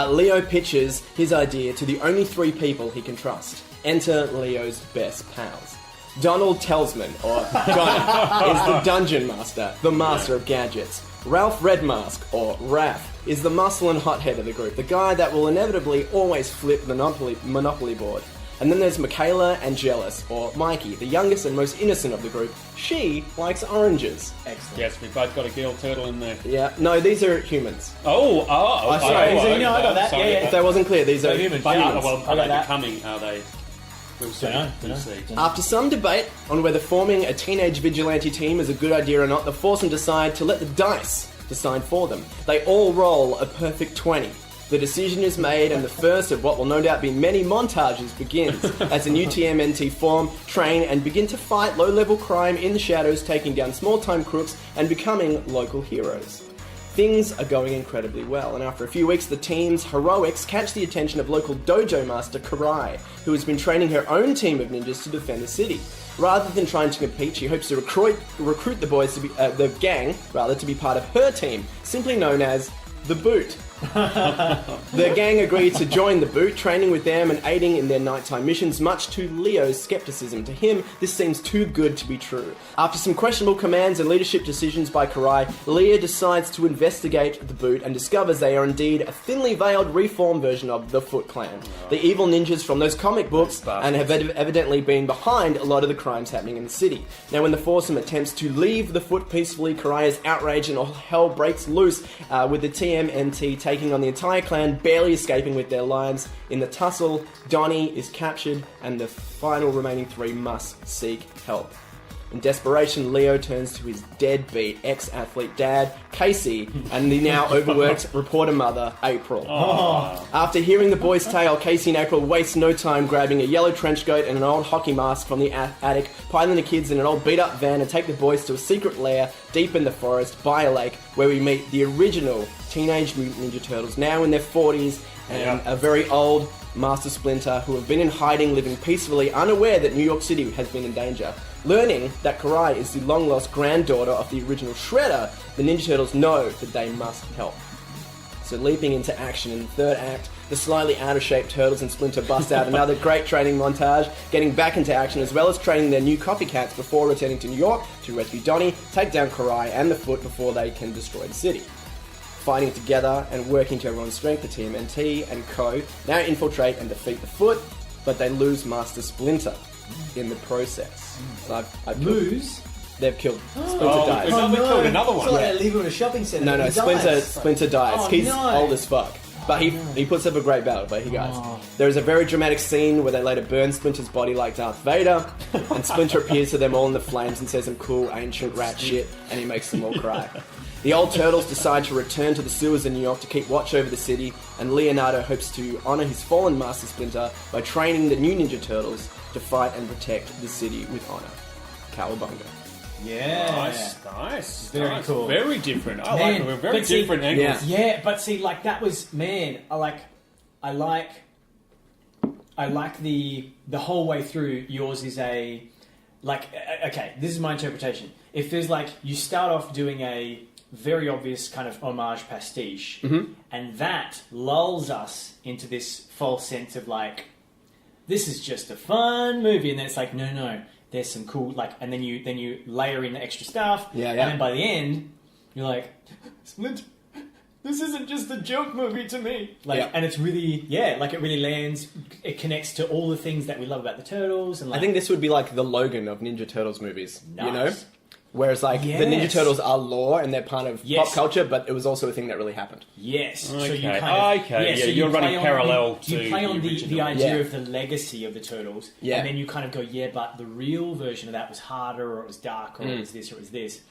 Leo pitches his idea to the only 3 people he can trust. Enter Leo's best pals. Donald Telsman, or Johnny, is the dungeon master, the master of gadgets. Ralph Redmask, or Raph, is the muscle and hothead of the group, the guy that will inevitably always flip the Monopoly board. And then there's Michaela Angelis, or Mikey, the youngest and most innocent of the group. She likes oranges. Excellent. Yes, we've both got a girl turtle in there. Yeah, no, these are humans. Oh, sorry. I got that. sorry. Yeah, yeah. If that wasn't clear, these are humans. But humans. well, I are got they that. becoming? Are they? We'll see. We'll see. After some debate on whether forming a teenage vigilante team is a good idea or not, the foursome decide to let the dice decide for them. They all roll a perfect 20. The decision is made, and the first of what will no doubt be many montages begins as the new TMNT form, train, and begin to fight low-level crime in the shadows, taking down small-time crooks and becoming local heroes. Things are going incredibly well, and after a few weeks, the team's heroics catch the attention of local dojo master Karai, who has been training her own team of ninjas to defend the city. Rather than trying to compete, she hopes to recruit the boys to be the gang, to be part of her team, simply known as the Boot. The gang agreed to join the Boot, training with them and aiding in their nighttime missions, much to Leo's skepticism. To him, this seems too good to be true. After some questionable commands and leadership decisions by Karai, Leo decides to investigate the Boot and discovers they are indeed a thinly veiled reformed version of the Foot Clan, the evil ninjas from those comic books, and have evidently been behind a lot of the crimes happening in the city. Now, when the foursome attempts to leave the Foot peacefully, Karai is outraged and all hell breaks loose, with the TMNT taking on the entire clan, barely escaping with their lives. In the tussle, Donnie is captured, and the final remaining 3 must seek help. In desperation, Leo turns to his deadbeat ex-athlete dad, Casey, and the now overworked reporter mother, April. Oh. After hearing the boy's tale, Casey and April waste no time grabbing a yellow trench coat and an old hockey mask from the attic, piling the kids in an old beat-up van, and take the boys to a secret lair deep in the forest by a lake, where we meet the original Teenage Mutant Ninja Turtles, now in their 40s, and a very old Master Splinter, who have been in hiding, living peacefully, unaware that New York City has been in danger. Learning that Karai is the long-lost granddaughter of the original Shredder, the Ninja Turtles know that they must help. So leaping into action in the third act, the slightly out-of-shape Turtles and Splinter bust out another great training montage, getting back into action as well as training their new copycats before returning to New York to rescue Donnie, take down Karai and the Foot before they can destroy the city. Fighting together and working to everyone's strength, the TMNT and Co. now infiltrate and defeat the Foot, but they lose Master Splinter in the process. So I've Lose? They've killed. Splinter dies. They killed another one. It's like they leave him in a shopping centre. No, He Splinter dies. Oh, He's no. old as fuck. But he puts up a great battle, but he dies. There is a very dramatic scene where they later burn Splinter's body like Darth Vader, and Splinter appears to them all in the flames and says some cool ancient rat shit, and he makes them all cry. The old Turtles decide to return to the sewers in New York to keep watch over the city, and Leonardo hopes to honour his fallen Master Splinter by training the new Ninja Turtles to fight and protect the city with honour. Cowabunga. Yeah. Nice. Very nice. cool. Very different. I Man, like it. We're very but see- different angles. Yeah, but see, like that was I like the whole way through. Yours is okay. This is my interpretation. It feels like you start off doing a very obvious kind of homage pastiche, and that lulls us into this false sense of like, this is just a fun movie, and then it's like, no. There's some cool and then you layer in the extra stuff, Yeah. and then by the end, you're like, Splinter, this isn't just a joke movie to me. And it's really, it really lands. It connects to all the things that we love about the Turtles, and I think this would be like the Logan of Ninja Turtles movies, you know? Nice. Whereas the Ninja Yes. Turtles are lore and they're part of Yes. pop culture, but it was also a thing that really happened. Yes. Okay. So you kind of, Okay. so You're you running play on parallel the, to you play on the the original. idea Yeah. of the legacy of the Turtles, Yeah. and then you kind of go, but the real version of that was harder, or it was darker, or it was this, or it was this.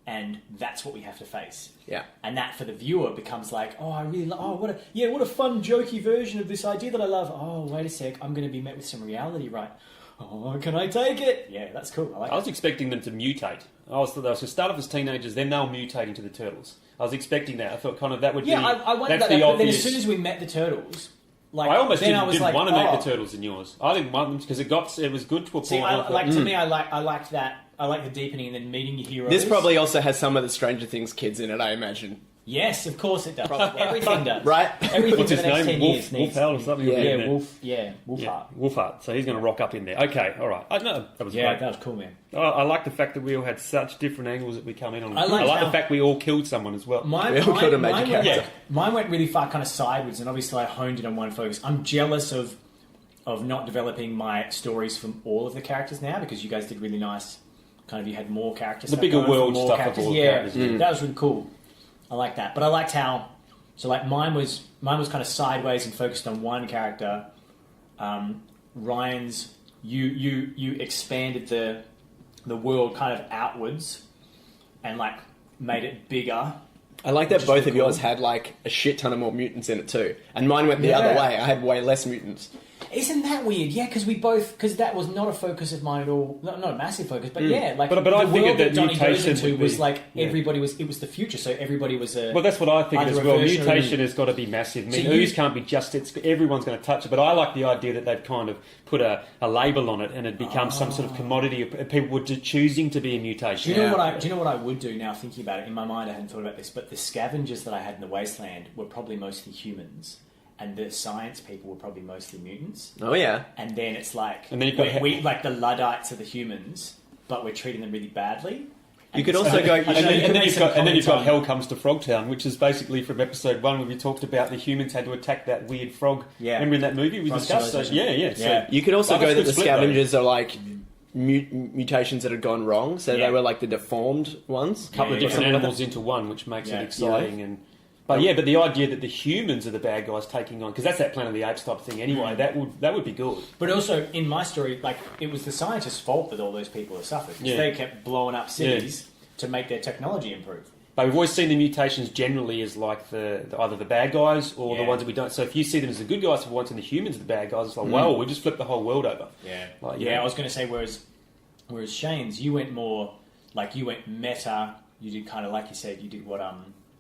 and that's what we have to face. Yeah. And that for the viewer becomes like, oh, I really what a fun, jokey version of this idea that I love. Oh, wait a sec, I'm going to be met with some reality, right? Oh, can I take it? Yeah, that's cool. I was expecting them to mutate. I was going to start off as teenagers, then they were mutating to the turtles. I was expecting that. I thought kind of that would be... Yeah, I wondered that's that. the But obvious... then as soon as we met the turtles... Like, I almost didn't like, want to make the turtles in yours. I didn't want them because it was good to a point. See, to me, I liked that. I like the deepening and then meeting your heroes. This probably also has some of the Stranger Things kids in it, I imagine. Yes, of course it does. Everything does. Right? Everything What's for his the next name? 10 years needs... Wolfhound or something? Wolfheart. Wolfheart. So he's going to rock up in there. Okay, all right. No, that was great. That was cool, man. I like the fact that we all had such different angles that we come in on. I like the fact we all killed someone as well. Mine went really far kind of sideways, and obviously I honed in on one focus. I'm jealous of not developing my stories from all of the characters now, because you guys did really nice. Kind of, you had more characters. The bigger world stuff of all the characters. That was really cool. I like that, but I liked how. So like mine was kind of sideways and focused on one character. Ryan's you expanded the world kind of outwards and like made it bigger. I like that both of yours had like a shit ton of more mutants in it too, and mine went the other way. I had way less mutants. Isn't that weird? Yeah, because that was not a focus of mine at all. Not a massive focus, but like but the I world figured that Donnie goes mutation into was like everybody was. It was the future, so everybody was a. Well, that's what I figured as well. Mutation has got to be massive. I mean, ooze can't be everyone's going to touch it. But I like the idea that they've kind of put a label on it, and it becomes some sort of commodity. People were choosing to be a mutation. Do you know what I would do now? Thinking about it in my mind, I hadn't thought about this, but the scavengers that I had in the wasteland were probably mostly humans. And the science people were probably mostly mutants. Oh yeah. And then it's like, and then you've got we like the Luddites are the humans, but we're treating them really badly. And you could also go, and then you've got Hell Comes to Frogtown, which is basically from episode 1 where we talked about the humans had to attack that weird frog. Yeah. Remember in that movie we discussed? So, yeah. So you could also go that the scavengers are like mutations that had gone wrong, so they were like the deformed ones. A couple of different animals into one, which makes it exciting But the idea that the humans are the bad guys taking on, because that's that Planet of the Apes type thing anyway, that would be good. But also, in my story, like, it was the scientists' fault that all those people have suffered, because they kept blowing up cities to make their technology improve. But we've always seen the mutations generally as like either the bad guys or the ones that we don't. So if you see them as the good guys for once and the humans are the bad guys, it's like, well, we just flipped the whole world over. Yeah. I was going to say, whereas Shane's, you went more, like, you went meta, you did kind of, like you said, you did what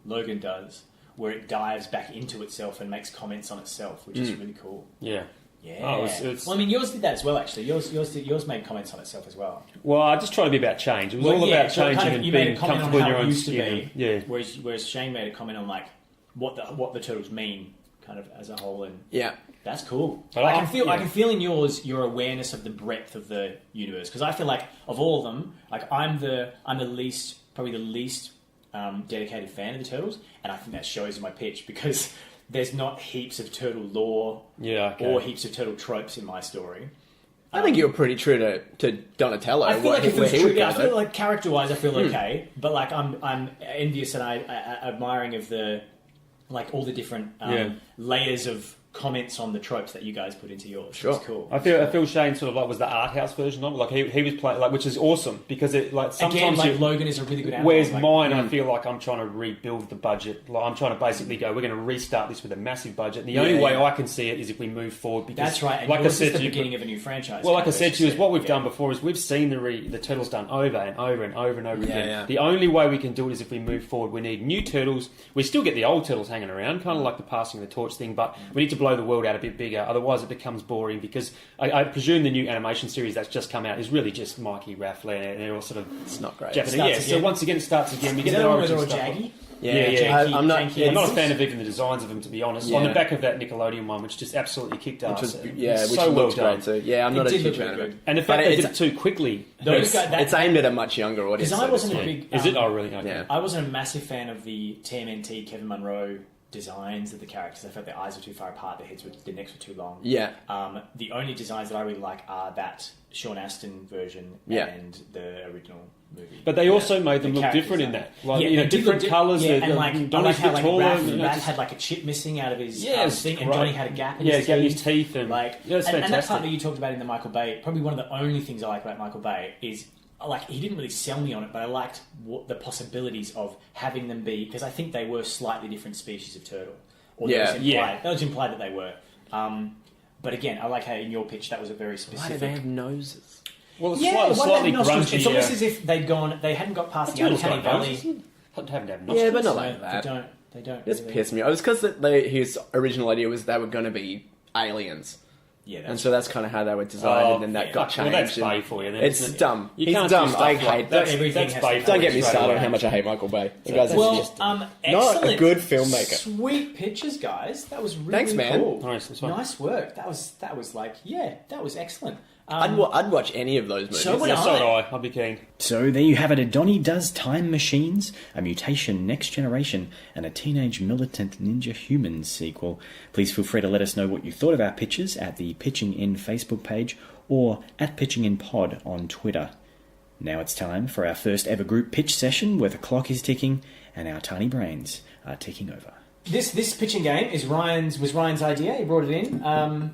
Logan does, where it dives back into itself and makes comments on itself, which is really cool. Yeah. Yeah. Well, I mean, yours did that as well, actually. Yours made comments on itself as well. Well, I just tried to be about change. It was all about changing and being comfortable in your own skin. Yeah. Whereas Shane made a comment on like what the turtles mean, kind of as a whole, and that's cool. But I can feel in yours your awareness of the breadth of the universe, because I feel like of all of them, like I'm the least dedicated fan of the turtles, and I think that shows in my pitch because there's not heaps of turtle lore or heaps of turtle tropes in my story. I think you're pretty true to Donatello. I feel like it feels true. I feel like character-wise, I feel okay, but like I'm envious and I admiring of the like all the different layers of comments on the tropes that you guys put into yours. Sure, it's cool. I feel Shane sort of like was the art house version of it. Like he was playing like, which is awesome because it like sometimes Logan is a really good animal. Whereas mine, I feel like I'm trying to rebuild the budget. Like I'm trying to basically go, we're going to restart this with a massive budget. And the only way I can see it is if we move forward. Because that's right. And like I said, the beginning of a new franchise. Well, like I said to you, is what we've done before is we've seen the turtles done over and over and over and over again. Yeah. The only way we can do it is if we move forward. We need new turtles. We still get the old turtles hanging around, kind of like the passing of the torch thing, but we need to blow the world out a bit bigger. Otherwise it becomes boring because I presume the new animation series that's just come out is really just Mikey, Raffler, and they're all sort of it's not great. Japanese. So once again it starts again. We get the origin stuff. Jaggy? I'm not a fan of even the designs of them, to be honest. On the back of that Nickelodeon one, which just absolutely kicked ass. Which so well done. Too. Yeah, I'm not a huge fan of it. And the fact they did it too quickly. It's aimed at a much younger audience. Because I wasn't a big... Is it? Oh, really? Okay. Yeah. I wasn't a massive fan of the TMNT Kevin Munro designs of the characters. I felt their eyes were too far apart, their necks were too long. Yeah. The only designs that I really like are that Sean Astin version and the original movie. But they also made them look different in that. Like, different colours. Yeah, and like, I like how like Raph had like a chip missing out of his thing, and Johnny had a gap in his teeth. Yeah, his teeth. And, like, and that part that you talked about in the Michael Bay, probably one of the only things I like about Michael Bay is he didn't really sell me on it, but I liked the possibilities of having them be, because I think they were slightly different species of turtle. Or that was implied that they were. But again, I like how in your pitch that was a very specific. Why do they have noses? Well, it's slightly grungy. It's almost as if they hadn't got past the Uncanny Valley. Yeah, but not like that. They don't. It's really. pissed me. It was because his original idea was they were going to be aliens. Yeah, and so that's kind of how they were designed, and then that got changed. Well, that's Bay for you. Then, it's dumb. You He's can't dumb. do stuff I like hate that. that. Don't get me started on how much I hate Michael Bay. Excellent. Not a good filmmaker. Sweet pictures, guys. That was really Thanks, man. cool. Nice work. That was that was excellent. I'd watch any of those movies. So would I. I'd be keen. So there you have it. Adoni does time machines, a mutation next generation, and a teenage militant ninja humans sequel. Please feel free to let us know what you thought of our pitches at the Pitching In Facebook page or at Pitching In Pod on Twitter. Now it's time for our first ever group pitch session where the clock is ticking and our tiny brains are ticking over. This pitching game was Ryan's idea. He brought it in.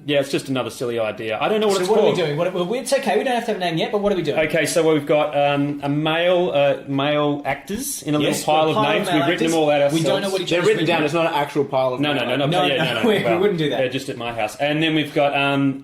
Yeah, it's just another silly idea. I don't know what it's called. So what are we doing? It's okay. We don't have to have a name yet, but what are we doing? Okay, so we've got a male actors in a little pile of names. We've written them all out ourselves. We don't know what each They're written down. It's not an actual pile of No. We wouldn't do that. They're just at my house. And then we've got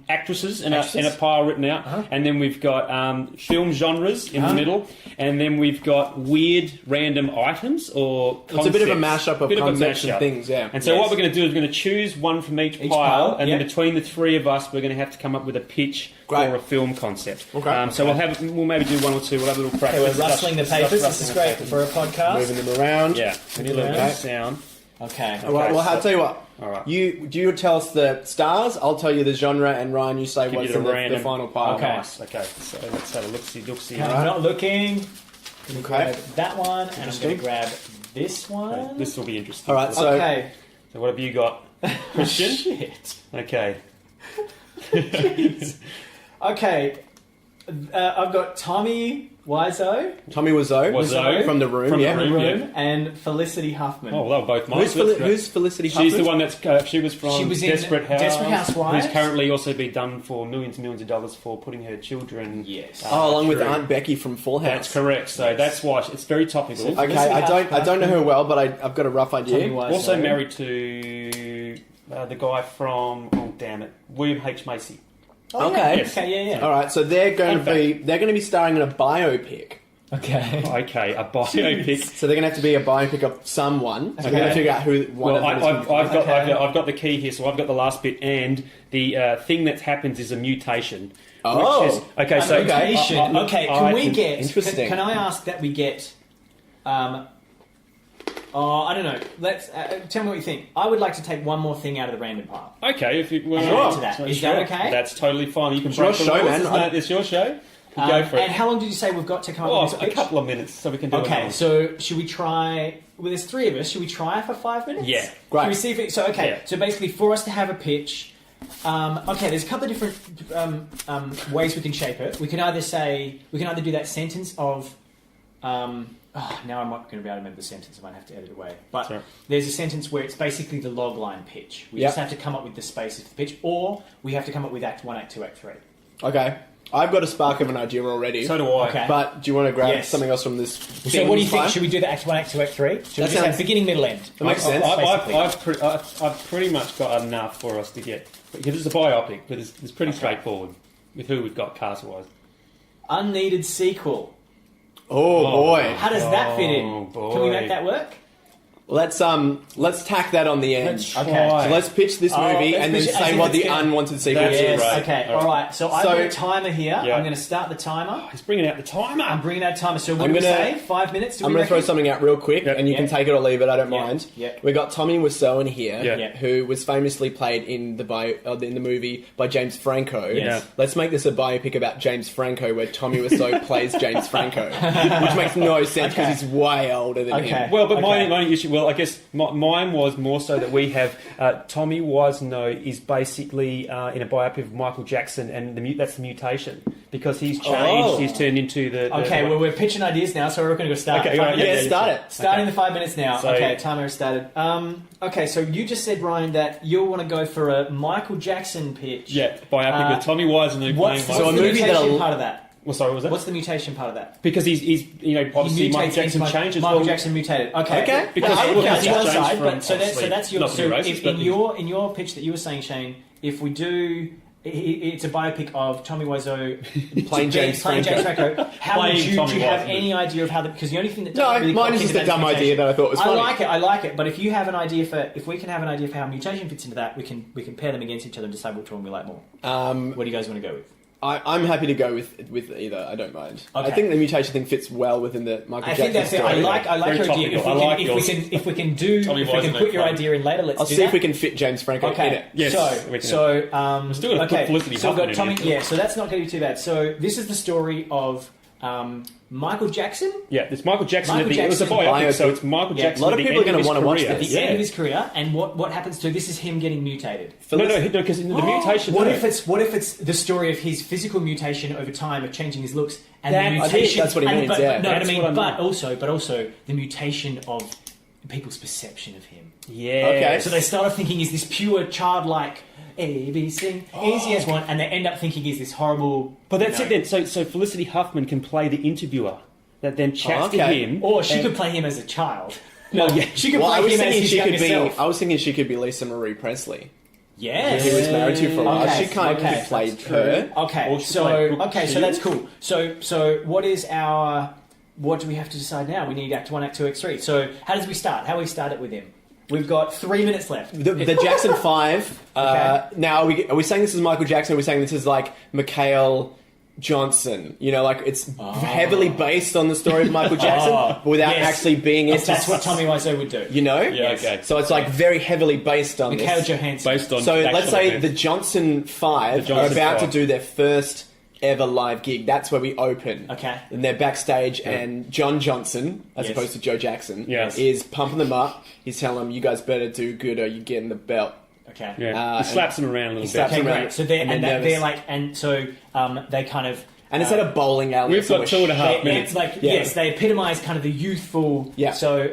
actresses in a pile written out. Uh-huh. And then we've got film genres in the middle. And then we've got weird random items or concepts. It's a bit of a mashup of concepts and things, yeah. And so what we're going to do is we're going to choose one from each pile, and then between the three of us, we're going to have to come up with a pitch for a film concept. Okay. So we'll maybe do one or two. We'll have a little practice. Okay, we're rustling the papers. This is great for a podcast. Moving them around. Yeah. We need a little bit of sound. Okay. All right. Well, I'll tell you what. All right. You tell us the stars. I'll tell you the genre, and Ryan, you say what's in the final pile. Okay. Nice. Okay. So let's have a look-see. I'm not looking. Okay. Grab that one, and I'm going to grab this one. Okay. This will be interesting. All right. So what have you got, Christian? Shit. Okay. Okay. I've got Tommy Wiseau. Tommy Wiseau from The Room. From The Room, and Felicity Huffman. Oh, well, they were both mine. Who's Felicity Huffman? She's the one that's she was in Desperate Housewives. Who's currently also been done for millions and millions of dollars for putting her children. Yes. Along with Aunt Becky from Full House. That's correct. So that's why it's very topical. Okay, I don't know her well, but I've got a rough idea. Also married to the guy from William H. Macy. Oh, okay. Yes. Okay. Yeah. All right. So they're going to be starring in a biopic. Okay. Okay, a biopic. So they're going to have to be a biopic of someone. So we're going to figure out who one of them is. I've got the key here, so I've got the last bit, and the thing that happens is a mutation. Oh, okay. So mutation. Can we get? Interesting. Can I ask that we get? I don't know. Let's tell me what you think. I would like to take one more thing out of the random pile. Okay, if you to that. Is that okay? That's totally fine. You can break the rules, man. It's your show. Go for it. And how long did you say we've got to come up with this pitch? A couple of minutes, so we can do it. Okay, so should we try... Well, there's three of us. Should we try for 5 minutes? Yeah. Great. Should we see if it... So basically, for us to have a pitch... there's a couple of different ways we can shape it. We can either do that sentence of... now I'm not going to be able to remember the sentence. I might have to edit it away. But there's a sentence where it's basically the log line pitch. We just have to come up with the spaces for the pitch, or we have to come up with Act 1, Act 2, Act 3. Okay. I've got a spark of an idea already. So do I. Okay. But do you want to grab something else from this? So what do you think? Should we do the Act 1, Act 2, Act 3? Should we just have beginning, middle, end? That makes sense. I've pretty much got enough for us to get... Because it's a biopic, but it's pretty straightforward with who we've got cast-wise. Unneeded sequel. Oh boy. How does that fit in? Boy. Can we make that work? Let's tack that on the end. Okay. So let's pitch this movie and then say what the unwanted sequel is. Yes. Right. Okay. All right. So I've got a timer here. Yeah. I'm going to start the timer. He's bringing out the timer. I'm bringing out a timer. So what do we say? 5 minutes? I'm going to throw something out real quick, and you can take it or leave it. I don't mind. Yep. We got Tommy Wiseau in here, who was famously played in the movie by James Franco. Yes. Let's make this a biopic about James Franco, where Tommy Wiseau plays James Franco, which makes no sense because he's way older than him. Well, but my only issue, I guess mine was more so that we have Tommy Wiseau is basically in a biopic of Michael Jackson, and that's the mutation because he's changed. He's turned into the. Okay, well we're pitching ideas now, so we're going to go start. Okay, start it. Starting the 5 minutes now. So, okay, timer has started. Okay, so you just said, Ryan, that you want to go for a Michael Jackson pitch. Yeah, biopic with Tommy Wiseau playing. What's the mutation part of that? Well, sorry, what was that? What's the mutation part of that? Because he's obviously Michael Jackson changed as well. Michael Jackson mutated. Okay. Because that's the other side. from, So that's your... not to be racist, in your pitch that you were saying, Shane, if we do... It's a biopic of Tommy Wiseau playing James Franco. How would you have any idea of how... Because the only thing that... mine is just a dumb idea that I thought was funny. I like it. But if you have an idea for... If we can have an idea for how mutation fits into that, we can pair them against each other and decide which one we like more. What do you guys want to go with? I'm happy to go with either. I don't mind. Okay. I think the mutation thing fits well within the Michael Jackson Jackson story. I like your idea. If we can put your idea in later, let's I'll do see that. if we can fit James Franco in it. Yes. We're still going to put Felicity Huffman in here. So that's not going to be too bad. So this is the story of Michael Jackson. Yeah, it's Michael Jackson. It was a biopic, so it's Michael Jackson. A lot of people are going to want to watch At this. the end of his career, and what happens to this is him getting mutated. No, because the mutation. What if it's the story of his physical mutation over time of changing his looks and the mutation? I think that's what he means. But also the mutation of people's perception of him. Yeah. Okay. So they start off thinking he's this pure childlike ABC, easy as one, and they end up thinking he's this horrible. But that's it then. So Felicity Huffman can play the interviewer that then chats to him, or she could play him as a child. She could play him as his younger self. I was thinking she could be Lisa Marie Presley. Yes. He was married to for a while. Okay. She kind of played her. Okay. So that's cool. So what do we have to decide now? We need Act 1, Act 2, Act 3. So how does we start? How do we start it with him? We've got 3 minutes left. The Jackson 5. Now, are we saying this is Michael Jackson? Or are we saying this is like Mikhail Johnson? It's heavily based on the story of Michael Jackson, but without actually being it. That's what Tommy Wiseau would do. Yeah, okay. So it's like very heavily based on Mikhail this. Johansson. Based on. So let's say the Johnson 5 are about to do their first ever live gig. That's where we open. Okay. And they're backstage, and John Johnson, as opposed to Joe Jackson, is pumping them up. He's telling them, "You guys better do good, or you're getting the belt." Okay. Yeah. He slaps them around a little bit. Slaps them around. Great. So they're like, and so they kind of. And it's at a bowling alley. We've got 2.5 minutes. Yes, they epitomise kind of the youthful. Yeah. So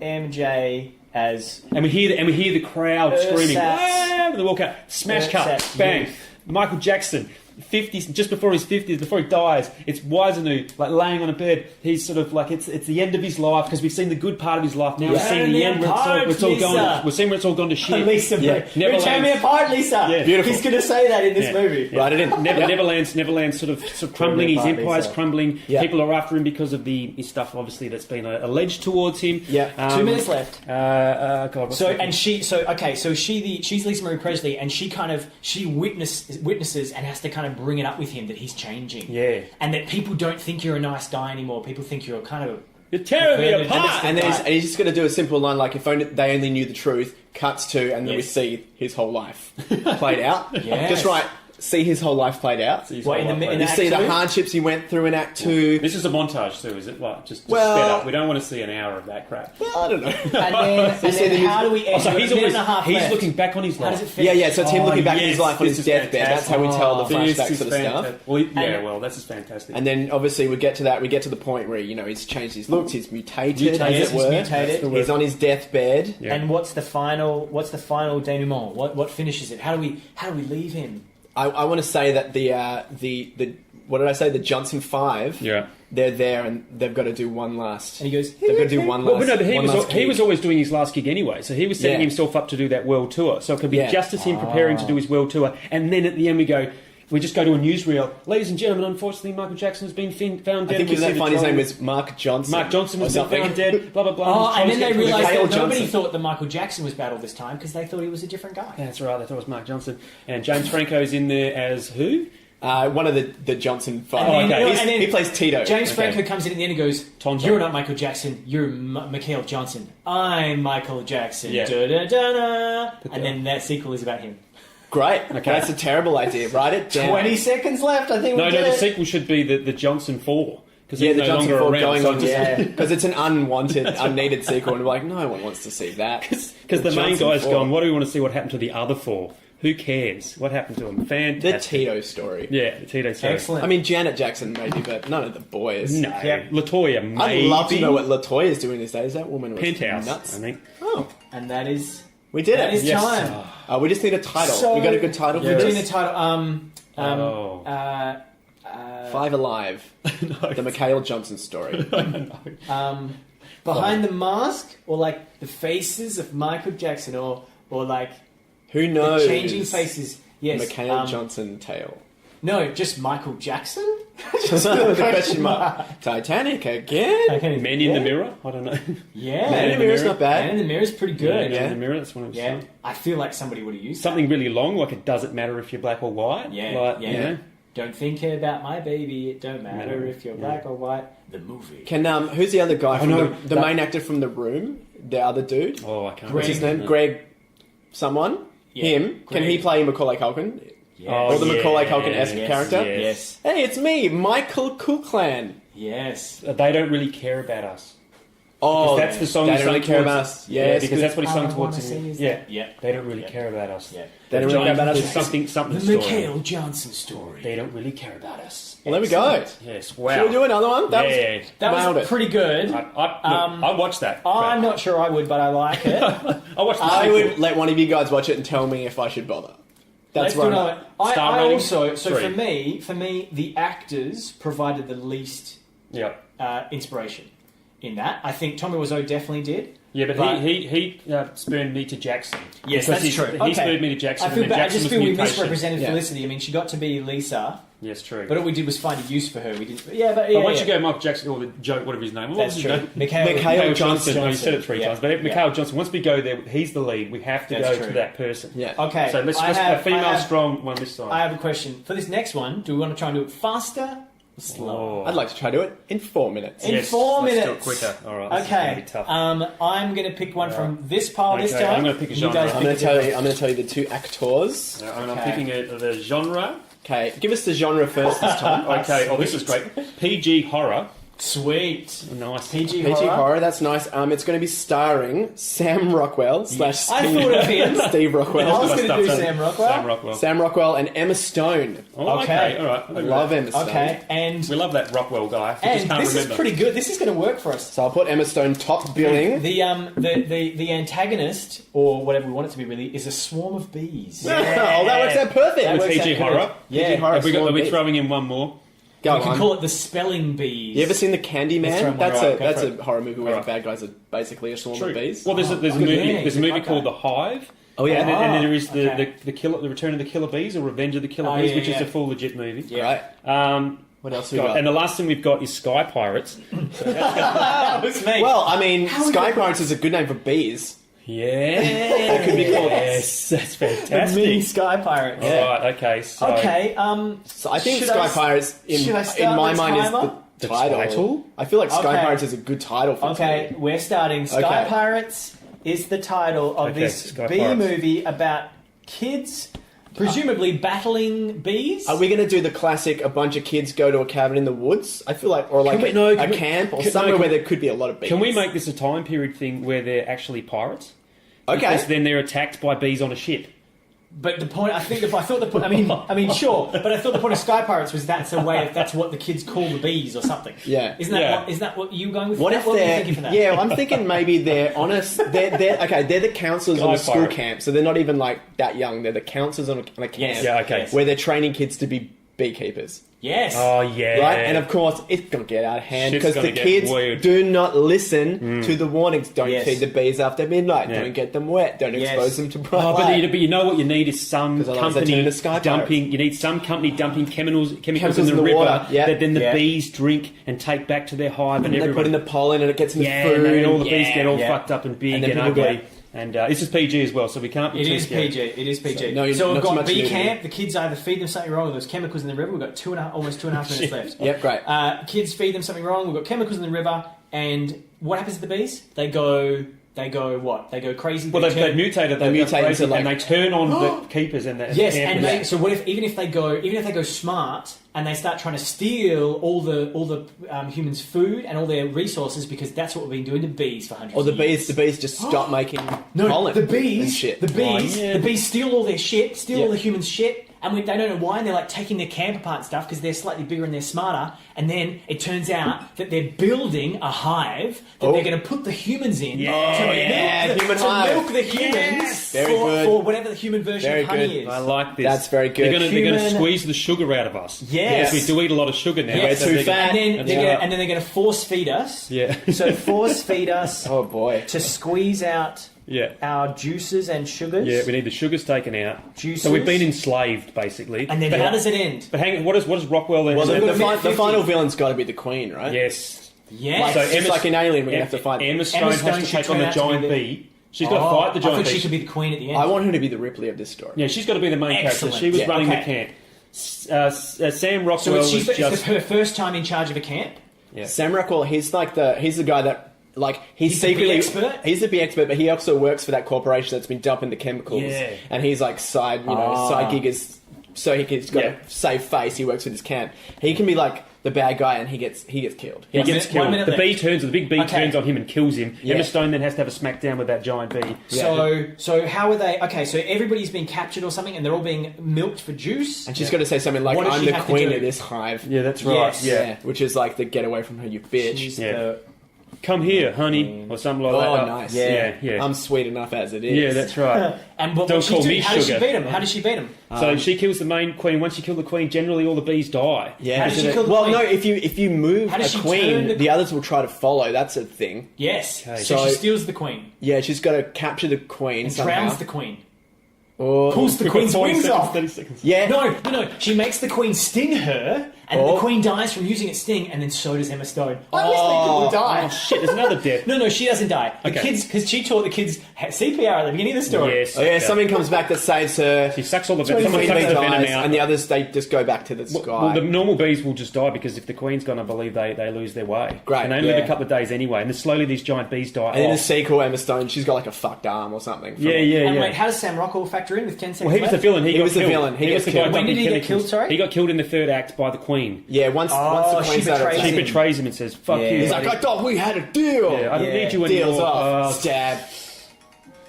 MJ as. And we hear the crowd screaming. And they walk out. Smash cut. Bang. Michael Jackson. 50s, just before his 50s, before he dies, it's Wiseau like laying on a bed. He's sort of like it's the end of his life because we've seen the good part of his life. Now we're seeing the end where it's all gone. We're seeing where it's all gone to shit. Lisa, you're tearing me apart, Lisa. Yeah. Beautiful. He's going to say that in this movie. Write it in. Neverland's sort of crumbling. His empire's crumbling. Yeah. People are after him because of his stuff, obviously, that's been alleged towards him. Yeah. 2 minutes left. God. She's Lisa Marie Presley, and she witnesses and has to kind of bring it up with him that he's changing. Yeah. And that people don't think you're a nice guy anymore. People think you're kind of... You're tearing me apart! And he's just going to do a simple line like, if they only knew the truth, cuts to, and then we see his whole life played out. Yes. Just right. See his whole life played out. in You see the hardships he went through in Act 2. This is a montage too, is it? Like, just sped up. We don't want to see an hour of that crap. Well, I don't know. And then how do we end? So he's looking back on his life. How does it finish? Yeah, so it's him looking back on his life on his deathbed. That's how we tell the flashback sort of stuff. Well, this is fantastic. And then obviously we get to the point where, he's changed his looks, he's mutated, as it were. He's on his deathbed. Yeah. And what's the final denouement? What finishes it? How do we leave him? I want to say that the what did I say? The Johnson 5. Yeah. They're there and they've got to do one last. And he goes. They've got to do one last. Well, no, he was always doing his last gig anyway, so he was setting himself up to do that world tour. So it could be just as him preparing to do his world tour, and then at the end we just go to a newsreel. Ladies and gentlemen, unfortunately, Michael Jackson has been found dead. I think you find his name was Mark Johnson. Mark Johnson has been found dead. Blah blah blah. And then they realised that nobody thought that Michael Jackson was bad all this time because they thought he was a different guy. Yeah, that's right. They thought it was Mark Johnson, and James Franco's in there as who? One of the Johnson 5. And then he plays Tito. James Franco comes in at the end and goes, Tonto. "You're not Michael Jackson. You're Mikhail Johnson. I'm Michael Jackson." Yeah. And then that sequel is about him. Great. Okay. That's a terrible idea. Write it down. 20 seconds left. I think. The sequel should be the Johnson 4. Because the no Johnson longer 4 around, going so on, because it's an unwanted, unneeded sequel, and we're like, no one wants to see that. Because the main guy's gone, what do we want to see what happened to the other 4? Who cares? What happened to them? Fantastic. The Tito story. Yeah, the Tito story. Excellent. I mean, Janet Jackson maybe, but none of the boys. No. Yeah. LaToya, maybe. I'd love to know what LaToya's doing these days. That woman was Penthouse, nuts. I think. Oh. And that is... We did that it. That is time. We just need a title. So, we got a good title for We this? need a title. Five Alive. No. The Mikhail Johnson story. Behind the Mask, or like the faces of Michael Jackson, or like Who knows? the changing faces. Yes, Mikhail Johnson tale. No, just Michael Jackson. The question mark. Titanic again? Men in the Mirror? I don't know. Yeah, Man in the Mirror's not bad. Man in the Mirror's pretty good. Man in the Mirror, that's one of Yeah, I feel like somebody would have used something really long, like it doesn't matter if you're black or white. Yeah, like, yeah. You know? Don't think about my baby. It don't matter if you're black or white. The movie. Can who's the other guy from know, the main actor from The Room? The other dude? Oh, I can't What's his remember. name? Greg someone? Yeah, Him? Greg. Can he play Macaulay Culkin? Yes. Or the Macaulay yes, Culkin-esque yes, character? Yes. Hey, it's me, Michael Cooklan. Yes. They don't really care about us. Oh, Because that's the song they he don't really sung care towards- about us. Yeah, Yes, because that's what he I sung wanna towards see him. his- Yeah, Yeah. They don't really care about us. Yeah. They don't really care about us. There's something The story. Mikhail Johnson story. They don't really care about us. Well, there we go. Yes, wow. Should we do another one? That Yeah. That nailed was it. pretty good. I watched that. I'm not sure I would, but I like it. I watched the I sequel. would let one of you guys watch it and tell me if I should bother. That's Let's do right. another one. Star I rating? also, so 3. for me, the actors provided the least Yeah. inspiration in that. I think Tommy Wiseau definitely did. Yeah, but he spurned me to Jackson. Yes, Because that's true. He Okay. spurned me to Jackson. I feel and bad. I Jackson just was feel we Mutation. misrepresented Yeah. Felicity. I mean, she got to be Lisa, Yes, true. but all we did was find a use for her. We didn't. Yeah, but But once you go Michael Jackson or the joke, whatever his name was, that's you true. know? Mikhail Mikhail Johnson. Johnson. You said it 3 Yeah. times, but Mikhail Johnson. Once we go there, he's the lead. We have to That's go true. to that person. Yeah. Okay. So let's I just have- a female I have- strong one this time. I have a question for this next one. Do we want to try and do it faster or slower? Oh. I'd like to try to do it in 4 minutes. In Yes, 4 let's minutes. do it quicker. All right. This is gonna Okay. be tough. I'm going to pick one from this pile this Okay, time. I'm gonna pick a You genre. guys I'm pick going a to tell you. different- I'm going to tell you the 2 actors. I'm Okay. picking the genre. Okay, give us the genre first this time. Okay. Oh, this is great. PG horror. Sweet. Nice. PG PG horror. horror. That's nice. It's going to be starring Sam Rockwell slash I thought it'd be him. Steve Rockwell. I was going to do Stuff, Sam Rockwell. Sam Rockwell. Sam Rockwell and Emma Stone. Oh, okay. All right. I love Emma Stone. Okay, and We love that Rockwell guy. We just can't this remember. is pretty good. This is going to work for us. So I'll put Emma Stone top billing. The antagonist, or whatever we want it to be, really, is a swarm of bees. Oh, that works out perfect. That With works PG out good. horror. Yeah. PG horror. Are we Swarm are bees. throwing in one more? Go We can on. call it the spelling bees. You ever seen the Let's throw Candyman? one That's right. a Go that's for a horror movie where Alright. the bad guys are basically a swarm of bees. Well, there's a good movie. name. There's a movie Okay. called The Hive. Oh yeah, And then there is okay. the killer, the Return of the Killer Bees, or Revenge of the Killer Oh, Bees, yeah, which is yeah. a full legit movie. right. What else we got? And the last thing we've got is Sky Pirates. That was me. Well, I mean, How Sky is it- Pirates is a good name for bees. Yeah, That could be cool. Yes, that's the mini fantastic. sky pirates. All right, okay. So Okay. So I think Should Sky I- Pirates, should I in start my the mind, timer? is the title. title? I feel like Sky Okay. Pirates is a good title for Okay, this we're starting. Sky Okay. Pirates is the title of Okay, this Sky bee Pirates. movie about kids, presumably battling bees. Are we going to do the classic? A bunch of kids go to a cabin in the woods. I feel like, or like Can we- a camp, or can- somewhere no, where there could be a lot of bees. can we make this a time period thing where they're actually pirates? Okay. Because then they're attacked by bees on a ship. But the point, I thought the point. I mean, sure. But I thought the point of Sky Pirates was that's a way. That's what the kids call the bees or something. Yeah. Isn't that Yeah. what? Is that what you going with? What for if that? What were you they're? thinking for that? Yeah, I'm thinking maybe they're honest. They're okay. They're the counselors on Guy a school pirate. camp, so they're not even like that young. They're the counselors on a camp. Yes. Yeah, okay. Yes. Where they're training kids to be beekeepers. Yes. Oh yeah. Right, and of course it's gonna get out of hand Shit's because gonna the get kids weird. do not listen to the warnings. Don't Yes. feed the bees after midnight. Yeah. Don't get them wet. Don't Yes. expose them to bright Oh, light. but you know what you need is some 'Cause otherwise they turn company into Sky dumping. You need some company dumping chemicals in the in the river water, yeah. that then the Yeah. bees drink and take back to their hive, and they everyone. put in the pollen and it gets in the yeah, food. and all the bees Yeah. get all Yeah. fucked up and big And and, then people ugly. get- And this is PG as well, so we can't be It too is scared. PG. It is PG. No, you're So we've not too got much bee nudity. camp. The kids either feed them something wrong with those chemicals in the river. We've got almost 2.5 minutes left. Yep, great. Kids feed them something wrong. We've got chemicals in the river, and what happens to the bees? They go what? They go crazy. Well, they've turn- mutated. They mutate crazy, into, like- and they turn on the keepers and the Yes, campers. and so what if even if they go smart and they start trying to steal all the humans' food and all their resources because that's what we've been doing to bees for hundreds. Or the of years. bees just stop making No, pollen the and bees, shit. the bees, Oh, yeah. the bees steal all their shit, steal Yeah. all the humans' shit, and they don't know why, and they're like taking their camp apart and stuff because they're slightly bigger and they're smarter. And then it turns out that they're building a hive that they're going to put the humans in human hive. milk the humans Very good. for whatever the human version Very of honey good. is. I like this. That's very good. They're going to squeeze the sugar out of us. Yes. Because we do eat a lot of sugar now. Yes. We're too fat. And then they're going to force feed us. Yeah. So force feed us Oh boy. to squeeze out our juices and sugars. Yeah, we need the sugars taken out. Juices. So we've been enslaved, basically. And then how does it end? But hang on, what does Rockwell then? Well, So we've got the 50. final villain's got to be the Queen, right? Yes. Yes. So So it's Emma's- like in Alien, we're going to have to fight. Emma Stone Emma has Stone to should take on turn the out to giant be the- bee. She's got to fight the I giant thought bee. she should be the queen at the end. I want her to be the Ripley of this story. Yeah, she's got to be the main Excellent. character. She was Yeah. running the Okay. camp. Sam Rockwell So was it's just... her first time in charge of a camp. Yeah. Sam Rockwell, he's the guy that he's the bee secretly expert? He's the bee expert, but he also works for that corporation that's been dumping the chemicals. Yeah. And he's like side gig is so he's got a safe face. He works with his camp. He can be like the bad guy, and he gets killed. He gets One killed. minute The left. bee turns, the big bee Okay. turns on him and kills him. Yeah. Emma Stone then has to have a smackdown with that giant bee. So how are they? Okay, so everybody's been captured or something, and they're all being milked for juice. And she's got to say something like, What does "I'm she the have to queen do? of this hive." Yeah, that's right. Yes. Yeah. Which is like the get away from her, you bitch. She's Yeah. the- Come here, honey, or something like Oh, that. nice. Yeah. I'm sweet enough as it is. Yeah, that's right. and what Don't she call do? me How does she sugar. beat him? How does she beat him? So she kills the main queen. Once you kill the queen, generally all the bees die. Yeah. How does she kill the well, queen? no. If you move How a does she turn queen, the- the others will try to follow. That's a thing. Yes. Okay. So So- she steals the queen Yeah, she's got to capture the queen and somehow. drowns the queen. Or Pulls the We've got queen's 40 wings seconds, off. 30 seconds. yeah. No. She makes the queen sting her, and Oh. the queen dies from using its sting, and then so does Emma Stone. I always think people die. Oh, shit, there's another death. No, she doesn't die. The Okay. kids, because she taught the kids CPR at the beginning of the story. Yes. Oh yeah, okay. something comes back that saves her. She sucks all the Someone someone sucks the venom dies, out. and the others they just go back to the sky. Well, the normal bees will just die because if the queen's gone, I believe they lose their way. Great, And they only live yeah. a couple of days anyway. And then slowly these giant bees die and in the off. sequel, Emma Stone, she's got like a fucked arm or something. from Yeah, it. yeah, And yeah. wait, how does Sam Rockwell factor in with 10 seconds Well, he was the left? villain. He He got was the killed. villain. He was gets the killed. guy When did dumping he get chemicals. killed, sorry? He got killed in the third act by the queen. Yeah, once the she queen's out of betrays She town. him. betrays him and says, "Fuck Yeah. you." He's like, buddy. I thought we had a deal. Yeah, I don't Yeah. need you Deals anymore. off. Stab.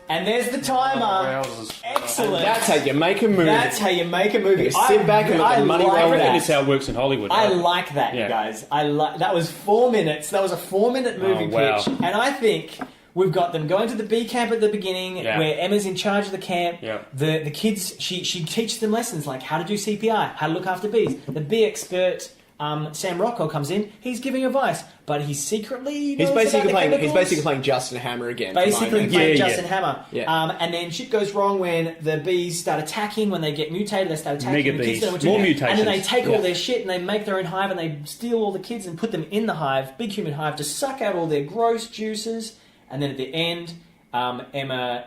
And there's the timer. Excellent. That's how you make a movie. That's how you make a movie. You sit back and let the money I roll reckon down. that's how it works in Hollywood. I right? like that, you Yeah. guys. That was 4 minutes. That was a 4-minute movie Oh, wow. pitch, and I think we've got them going to the bee camp at the beginning, Yeah. where Emma's in charge of the camp. Yeah. The kids, she teaches them lessons like how to do CPR, how to look after bees. The bee expert. Sam Rockwell comes in. He's giving advice, but he's secretly He's knows basically about the playing. He's chemicals. basically playing Justin Hammer again. for Basically mine. playing Yeah, Justin yeah. Hammer. Yeah. And then shit goes wrong when the bees start attacking. When they get mutated, they start attacking. Mega and the kids bees. don't know what to More do. mutations. And then they take Yeah. all their shit and they make their own hive and they steal all the kids and put them in the hive, big human hive, to suck out all their gross juices. And then at the end, Emma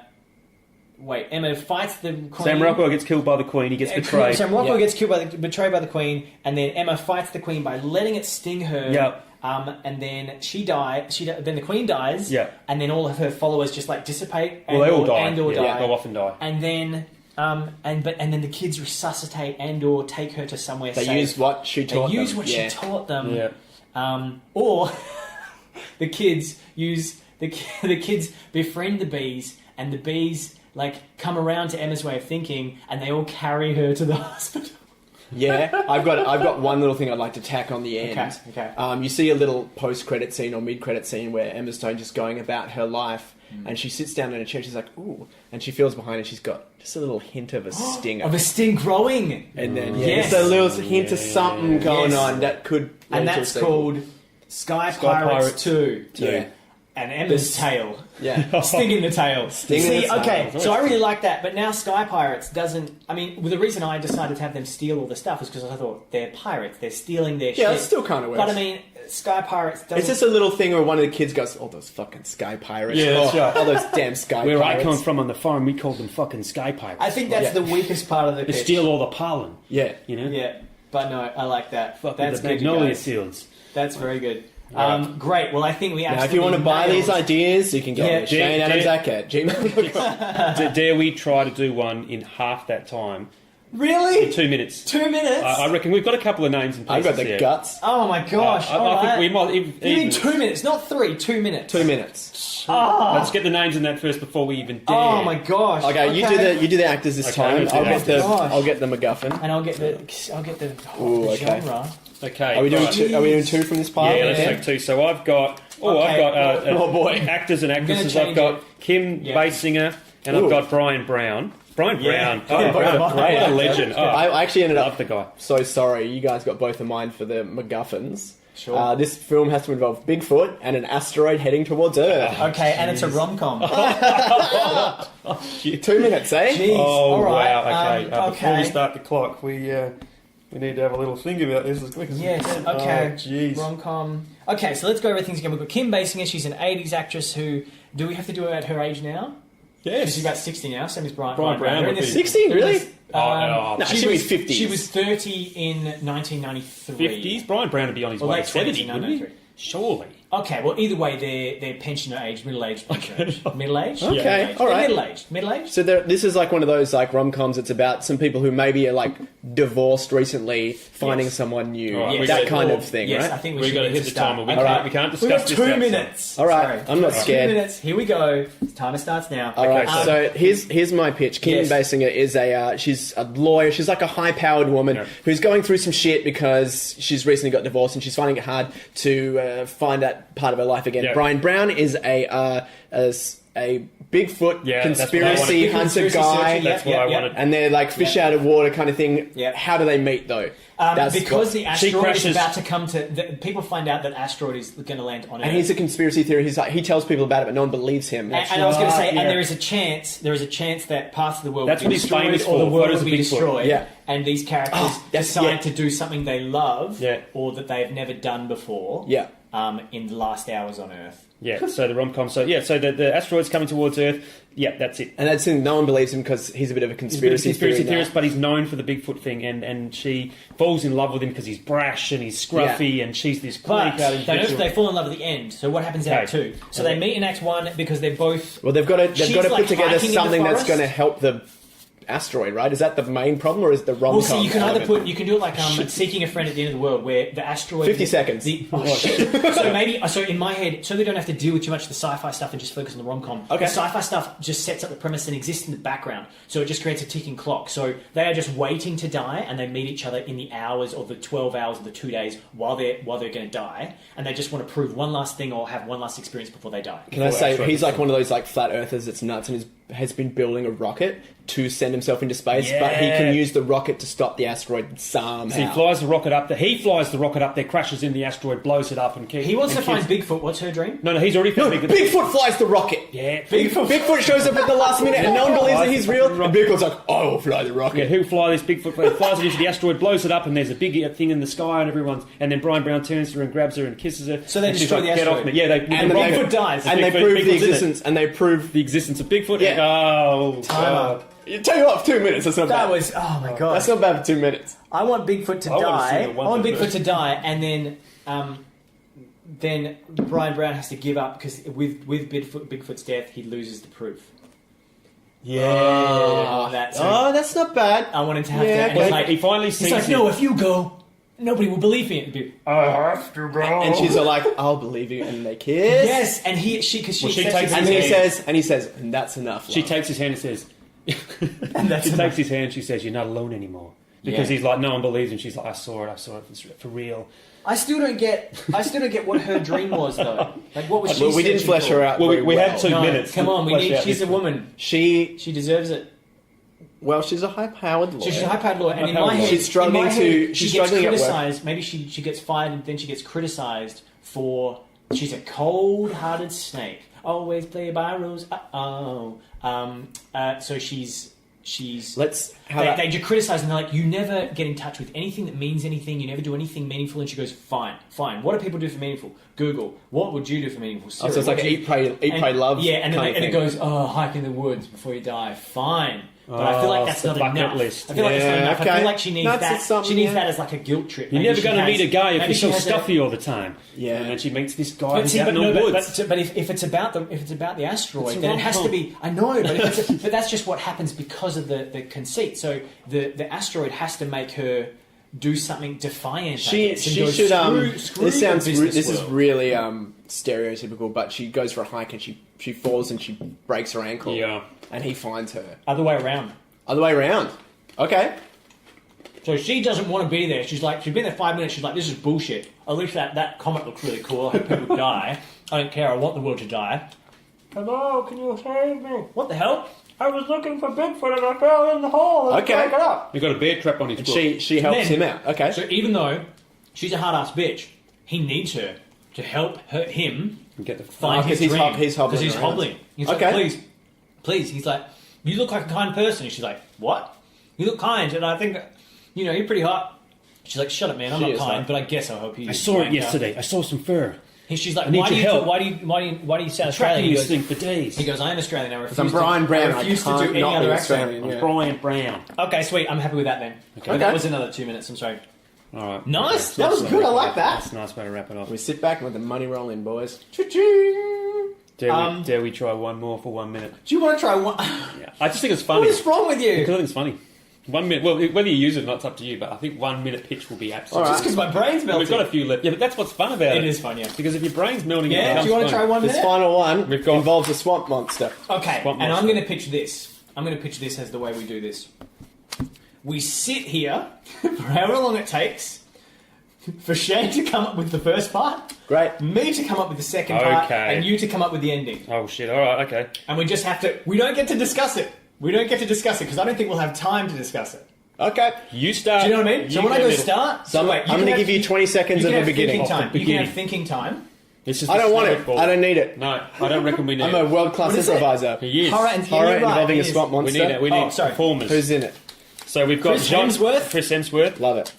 fights the queen. Sam Rockwell gets killed by the queen. He gets betrayed. Sam Rockwell Yeah. gets betrayed by the queen, and then Emma fights the queen by letting it sting her. Yeah. And then she dies. Then the queen dies. Yeah. And then all of her followers just like dissipate. Well, they all die. And or Yeah, die. go off and die. And then, and then the kids resuscitate and or take her to somewhere They safe. use what she taught them. They use what Yeah. she taught them. Yeah. Or the kids use the kids befriend the bees, and the bees like come around to Emma's way of thinking, and they all carry her to the hospital. Yeah, I've got one little thing I'd like to tack on the end. Okay. You see a little post-credit scene or mid-credit scene where Emma Stone just going about her life, and she sits down in a chair. She's like, "Ooh," and she feels behind her. She's got just a little hint of a stinger, Of a sting growing. and then Yes. just a little hint of something going Yes. on that could. And lead to a that's sequel. called Sky Pirates Pirates 2. Yeah. And Emma's tail. Yeah. Sting in the tail. Sting in See, the tail. okay, so I really like that, but now Sky Pirates doesn't... I mean, well, the reason I decided to have them steal all the stuff is because I thought they're pirates, they're stealing their shit. Yeah, it still kind of works. But I mean, Sky Pirates doesn't... It's just a little thing where one of the kids goes, "Oh, those fucking sky pirates! Yeah, that's oh, right. all those damn sky Where pirates!" I come from on the farm, we called them fucking sky pirates. I think that's Yeah. the weakest part of the They pitch. steal all the pollen. Yeah, You know. Yeah, but no, I like that. Fuck That's the good, you magnolia guys. fields. That's very good. Great, well, I think we now actually... if you want to buy these ideas, you can get Yeah, me Shane Adamczak at gmail.com. Dare we try to do one in half that time? Really? In 2 minutes. 2 minutes? I reckon we've got a couple of names and I've places got the here. guts. Oh my gosh! I think we might. You mean 2 minutes, not 3? 2 minutes. 2 minutes. Let's get the names in that first before we even dare. Oh my gosh! Okay, you do the actors this time. we'll do the I'll get the MacGuffin. And I'll get the Ooh, okay. genre. Okay. Are we doing right. two? Are we doing 2 from this pile? Yeah, let's take 2. So I've got. I've got oh boy, actors and actresses. change I've got it. Kim Basinger and Ooh. I've got Brian Brown. Brian Brown. Brian Brown. What a legend. Oh, I actually ended love up. the guy. So sorry, you guys got both of mine for the MacGuffins. Sure. This film has to involve Bigfoot and an asteroid heading towards Earth. Okay, and it's a rom-com. 2 minutes, eh? Jeez. Oh all right. wow! Okay. Before we okay. start the clock, we need to have a little think about this as quick as Yes. we can. Okay. Oh, jeez. Rom-com. Okay, so let's go over things again. We've got Kim Basinger. She's an '80s actress who. Do we have to do it at her age now? Yes. She's about 60 now. Same as Brian Brown They're in would this- be- 16, they're in really? this, No, she was 50s. She was 30 in 1993. 50s. Brian Brown would be on his Or way late to 70, 20s, wouldn't he? 93. Surely. Okay, well, either way, they're pensioner age, middle-aged, pensioner age. Middle-aged? Okay, Middle-aged. all right. Middle-aged. Middle-aged? So this is like one of those like rom-coms. It's about some people who maybe are like divorced recently, finding Yes. someone new, All right, Yes. that kind Or- of thing, yes, right? I think we We've should got to need hit the start. timer. We Okay. can't We've got discuss this 2 outside. minutes. All right, Sorry. I'm not 2 scared. minutes. Here we go. Timer starts now. All right, Okay, so here's my pitch. Kim Yes. Basinger is she's a lawyer. She's like a high-powered woman Yeah. who's going through some shit because she's recently got divorced and she's finding it hard to find that part of her life again. Yeah. Brian Brown is a Bigfoot Yeah, that's what I conspiracy wanted. hunter Conspiracy guy, searcher, That's what I wanted. and they're like fish out of water kind of thing. Yeah. How do they meet though? Because the asteroid is crashes- about to come to... people find out that asteroid is going to land on Earth. And he's a conspiracy theory. He's like, he tells people about it, but no one believes him. And I was going to say, Yeah. and there is a chance that parts of the world That's will be what he's destroyed famous or the for, world photos will of be Bigfoot. destroyed. Yeah. And these characters that's- decide yeah. to do something they love Yeah. or that they've never done before Yeah. in the last hours on Earth. Yeah, so the rom-com. So the asteroid's coming towards Earth. Yeah, that's it. And that's no one believes him because he's a bit of a He's a bit of a conspiracy, conspiracy theory theorist, nut. but he's known for the Bigfoot thing, and she falls in love with him because he's brash and he's scruffy, and she's this But clear-cut they individual. fall in love at the end. So what happens in Act Okay. 2? So they meet in Act 1 because they're both... Well, they've got to She's put like together hiking in the something that's forest. going to help the asteroid, right? Is that the main problem, or is the rom-com? Well, see, you can either element? you can do it like Seeking a Friend at the End of the World, where the asteroid... 50 seconds. So in my head, so they don't have to deal with too much of the sci-fi stuff and just focus on the rom-com. Okay. The sci-fi stuff just sets up the premise and exists in the background, so it just creates a ticking clock. So they are just waiting to die, and they meet each other in the hours or the 12 hours of the 2 days while they're going to die, and they just want to prove one last thing or have one last experience before they die. Can I say asteroid he's like one of those like flat earthers that's nuts and has been building a rocket to send himself into space, but he Yeah. can use the rocket to stop the asteroid somehow. So he flies the rocket up there. He flies the rocket up there, crashes in the asteroid, blows it up, and He wants to find Bigfoot. What's her dream? No, he's already found Bigfoot. Bigfoot flies the rocket. Yeah, Bigfoot shows up at the last minute and no one believes that he's real. And Bigfoot's like, I will fly the rocket. Yeah, who'll fly this Bigfoot? He flies it into the asteroid, blows it up, and there's a big thing in the sky, and then Brian Brown turns to her and grabs her and kisses her. So they and she's destroy like, the Get off asteroid. me! Yeah, And then Bigfoot dies. And they Bigfoot- prove the Bigfoot's in it. existence. And they prove the existence of Bigfoot. Yeah. Oh, Time God. up. You tell you off 2 minutes. That's not That bad. was, oh my god. That's not bad for 2 minutes. I want Bigfoot to I wanna die. see I the one want that Bigfoot first. to die, and then Brian Brown has to give up because with Bigfoot's death, he loses the proof. Yeah. Oh, That's not bad. I want him to have Yeah, to. okay. And it's like, He finally he's sees like, it. no, if you go, nobody will believe me. It'd be, I have to go. And she's like, I'll believe you, and they kiss. yes, and she Well, she accepts takes his And his he says, and that's enough. She love." takes his hand and says, And that's she enough. takes his hand. She says, "You're not alone anymore." Because Yeah. he's like, no one believes him. She's like, I saw it for real. I still don't get what her dream was though. Like, what was she? Well, we didn't searching flesh for? her out. Well, very we well. had 2 No, minutes. come to on, flesh out she's this a one. woman. She deserves it. she's a high-powered lawyer. She's a high-powered lawyer, and in High-powered my head, lawyer. She's struggling in my to- head, she's she gets struggling at work. criticised. Maybe she gets fired, and then she gets criticised for she's a cold-hearted snake. Always play by rules. So she's they just criticise and they're like, you never get in touch with anything that means anything. You never do anything meaningful. And she goes, fine. What do people do for meaningful? Google. What would you do for meaningful? Siri, so it's like what an would you- eat, pray, love. Yeah, and kind of it thing. goes, hike in the woods before you die. Fine. But I feel like that's not enough. List. I feel like it's not enough. I feel like she needs That's that. She needs that as like a guilt trip. You're never going to meet a guy if you're so has stuffy all the time. Yeah. And then she meets this guy who's But, out in the woods. but if it's about the asteroid, It's a then it has to rom-com. be. I know, but that's just what happens because of the conceit. So the asteroid has to make her do something defiant. She Screw this sounds the business this is world. really stereotypical, but she goes for a hike and she falls and she breaks her ankle. Yeah. And he finds her. Other way around. Other way around. Okay. So she doesn't want to be there. She's been there 5 minutes. She's like, this is bullshit. At least that comet looks really cool. I hope people die. I don't care. I want the world to die. Hello, can you save me? What the hell? I was looking for Bigfoot and I fell in the hole. Let's Okay. break it up. You've got a bear trap on his And foot. she helps him out. Okay. So even though she's a hard-ass bitch, he needs her to help him Get the find his he's dream. he's hobbling Because he's around. hobbling. He's Okay. like, please. He's like, you look like a kind person. And she's like, what? You look kind, and I think, you're pretty hot. She's like, shut up, man. I'm She not is, kind, though. but I guess I hope you. I saw it yesterday. I saw some fur. She's like, I need why do your you help. why do you sound Tracking Australian? this thing for days. He goes, I am Australian. I refuse. I'm Brian Brown. I refuse to I do can't any not be other accent. Australian. Yeah. Brian Brown. Okay, sweet. I'm happy with that then. Okay. That was another 2 minutes. I'm sorry. All right. Nice. Okay. That was good. I like that. That's a nice way to wrap it off. We sit back and let the money roll in, boys. Choo-choo. Dare we try one more for 1 minute? Do you want to try one? Yeah. I just think it's funny. What is wrong with you? Because I think it's funny. 1 minute. Well, whether you use it or not, it's up to you. But I think 1 minute pitch will be absolutely. All Just because my brain's melting. We've got a few left. Yeah, but that's what's fun about it. It is fun, yeah. Because if your brain's melting, Yeah. Do you want to try 1 This minute? final one We've got- involves a swamp monster. Okay, Swamp and I'm monster. going to pitch this. I'm going to pitch this as the way we do this. We sit here for however long it takes for Shane to come up with the first part, Great. me to come up with the second part, Okay. and you to come up with the ending. Oh shit! All right, okay. And we just have to. We don't get to discuss it. We don't get to discuss it because I don't think we'll have time to discuss it. Okay. You start. Do you know what I mean? So You when I get go middle. start, So I'm wait, going to give you 20 seconds you of can the have beginning. thinking time. the You can have beginning. thinking time. This is I don't want it. straightforward. I don't need it. No, I don't reckon we need I'm it. a world-class What is it? improviser. He is. Horror and Horror you're right, involving a it is. swamp We monster. need it. We need sorry. performers. Who's in it? So we've got Chris John Hemsworth? Chris Hemsworth, Love it.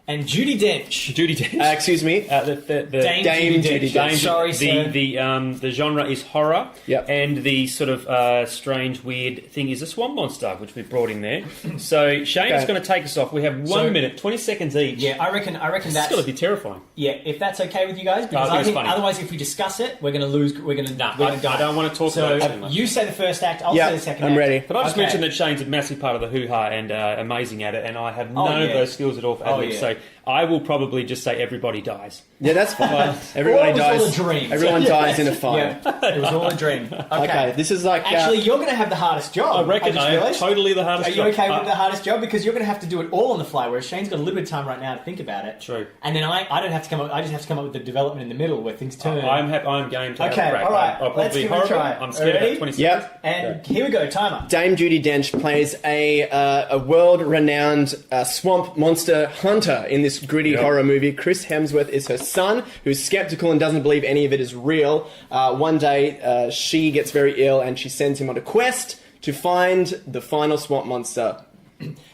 And Judi Dench. Judy Dench. Excuse me. The Dame Dame Judi Judi Dench. Dench. Sorry, sir. the genre is horror, Yep. and the sort of strange, weird thing is a swamp monster, which we've brought in there. So Shane is Okay. going to take us off. We have 1 So- minute, 20 seconds each. Yeah, I reckon It's that's going to be terrifying. yeah. If that's okay with you guys, because I think I it's think funny. otherwise, if we discuss it, we're going to lose. We're going to I don't want to talk So about it too much. you say the first act. I'll Yeah, say the second I'm act. ready. But I just Okay. mentioned that Shane's a massive part of the hoo-ha and amazing at it, and I have none of yeah. those skills at all for Oh, ad-libs, yeah. so I will probably just say everybody dies. Yeah, that's fine. Everybody Or it was all dies. a dream. Everyone dies in a fire. Yeah, it was all a dream. Okay. Okay, this is like Actually, you're going to have the hardest job. I reckon just I am realised. totally the hardest Are you job. okay with the hardest job? Because you're going to have to do it all on the fly, whereas Shane's got a little bit of time right now to think about it. True. And then I don't have to come up. I just have to come up with the development in the middle where things turn. I'm game to have Okay, a crack. all right, I'll probably let's be give it a horrible. try. I'm scared Ready? about 20 seconds. Yep. And here we go. Timer. Dame Judi Dench plays a world-renowned swamp monster hunter in this gritty horror movie. Chris Hemsworth is her son, who's skeptical and doesn't believe any of it is real. One day, she gets very ill and she sends him on a quest to find the final swamp monster.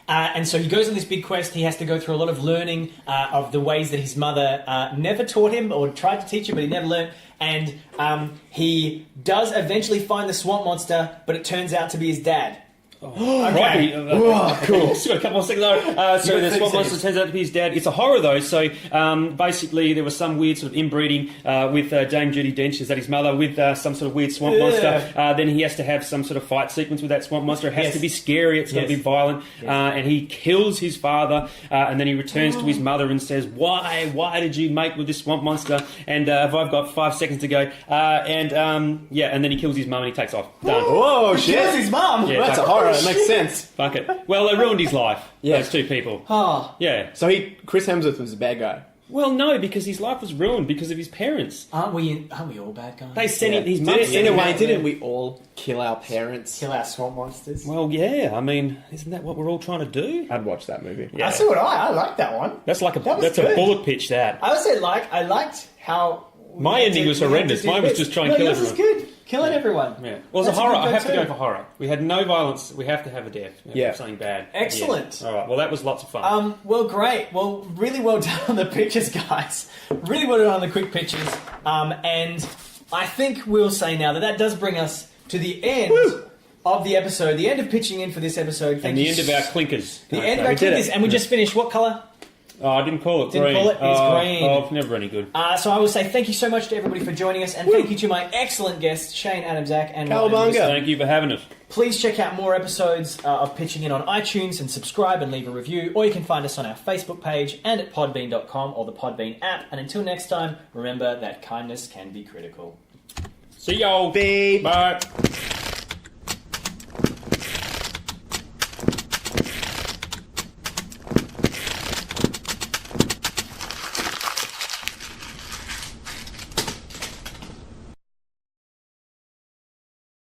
And so he goes on this big quest. He has to go through a lot of learning of the ways that his mother never taught him or tried to teach him, but he never learned. And he does eventually find the swamp monster, but it turns out to be his dad. Crikey. cool. Just got a couple more seconds. So You got the 30 swamp monster seconds. turns out to be his dad. It's a horror though. So basically, there was some weird sort of inbreeding with Dame Judi Dench, is that his mother, with some sort of weird swamp monster. Then he has to have some sort of fight sequence with that swamp monster. It has Yes. to be scary. It's got to Yes. be violent. And he kills his father. And then he returns to his mother and says, "Why? Why did you mate with this swamp monster?" And I've got 5 seconds to go. And then he kills his mum and he takes off. Done. Whoa, He kills his mum. Yeah. That's a horror. It makes sense. Fuck it. Well, they ruined his life. Yeah. Those two people. Oh. Yeah. So Chris Hemsworth was a bad guy. Well, no, because his life was ruined because of his parents. Aren't we all bad guys? They sent him. His mum Didn't, sent in a him way, out didn't there. we all kill our parents? Kill our swamp monsters. Well, yeah. I mean, isn't that what we're all trying to do? I'd watch that movie. Yeah. So would I. I like that one. That's like That was that's a good. bullet pitch. That. I also I liked how My ending was horrendous. Mine was just try and kill yours was everyone. good. Killing everyone. Yeah. Well, it's a That's a horror. good I have to go go too. for horror. We had no violence. We have to have a death. Yeah. Something bad. Excellent. Yeah. All right. Well, that was lots of fun. Well, great. Well, really well done on the pictures, guys. Really well done on the quick pictures. And I think we'll say now that does bring us to the end of the episode, the end of pitching in for this episode. And the end of our clinkers. The end of our clinkers, and we just finished. What colour? Oh, I didn't call it green. Didn't call it? It's green. Oh, it's never any good. So I will say thank you so much to everybody for joining us, and thank you to my excellent guests, Shane, Adamczak, and Ryan Woosnam. Thank you for having us. Please check out more episodes of Pitching In on iTunes and subscribe and leave a review, or you can find us on our Facebook page and at podbean.com or the Podbean app. And until next time, remember that kindness can be critical. See y'all. Beep. Bye.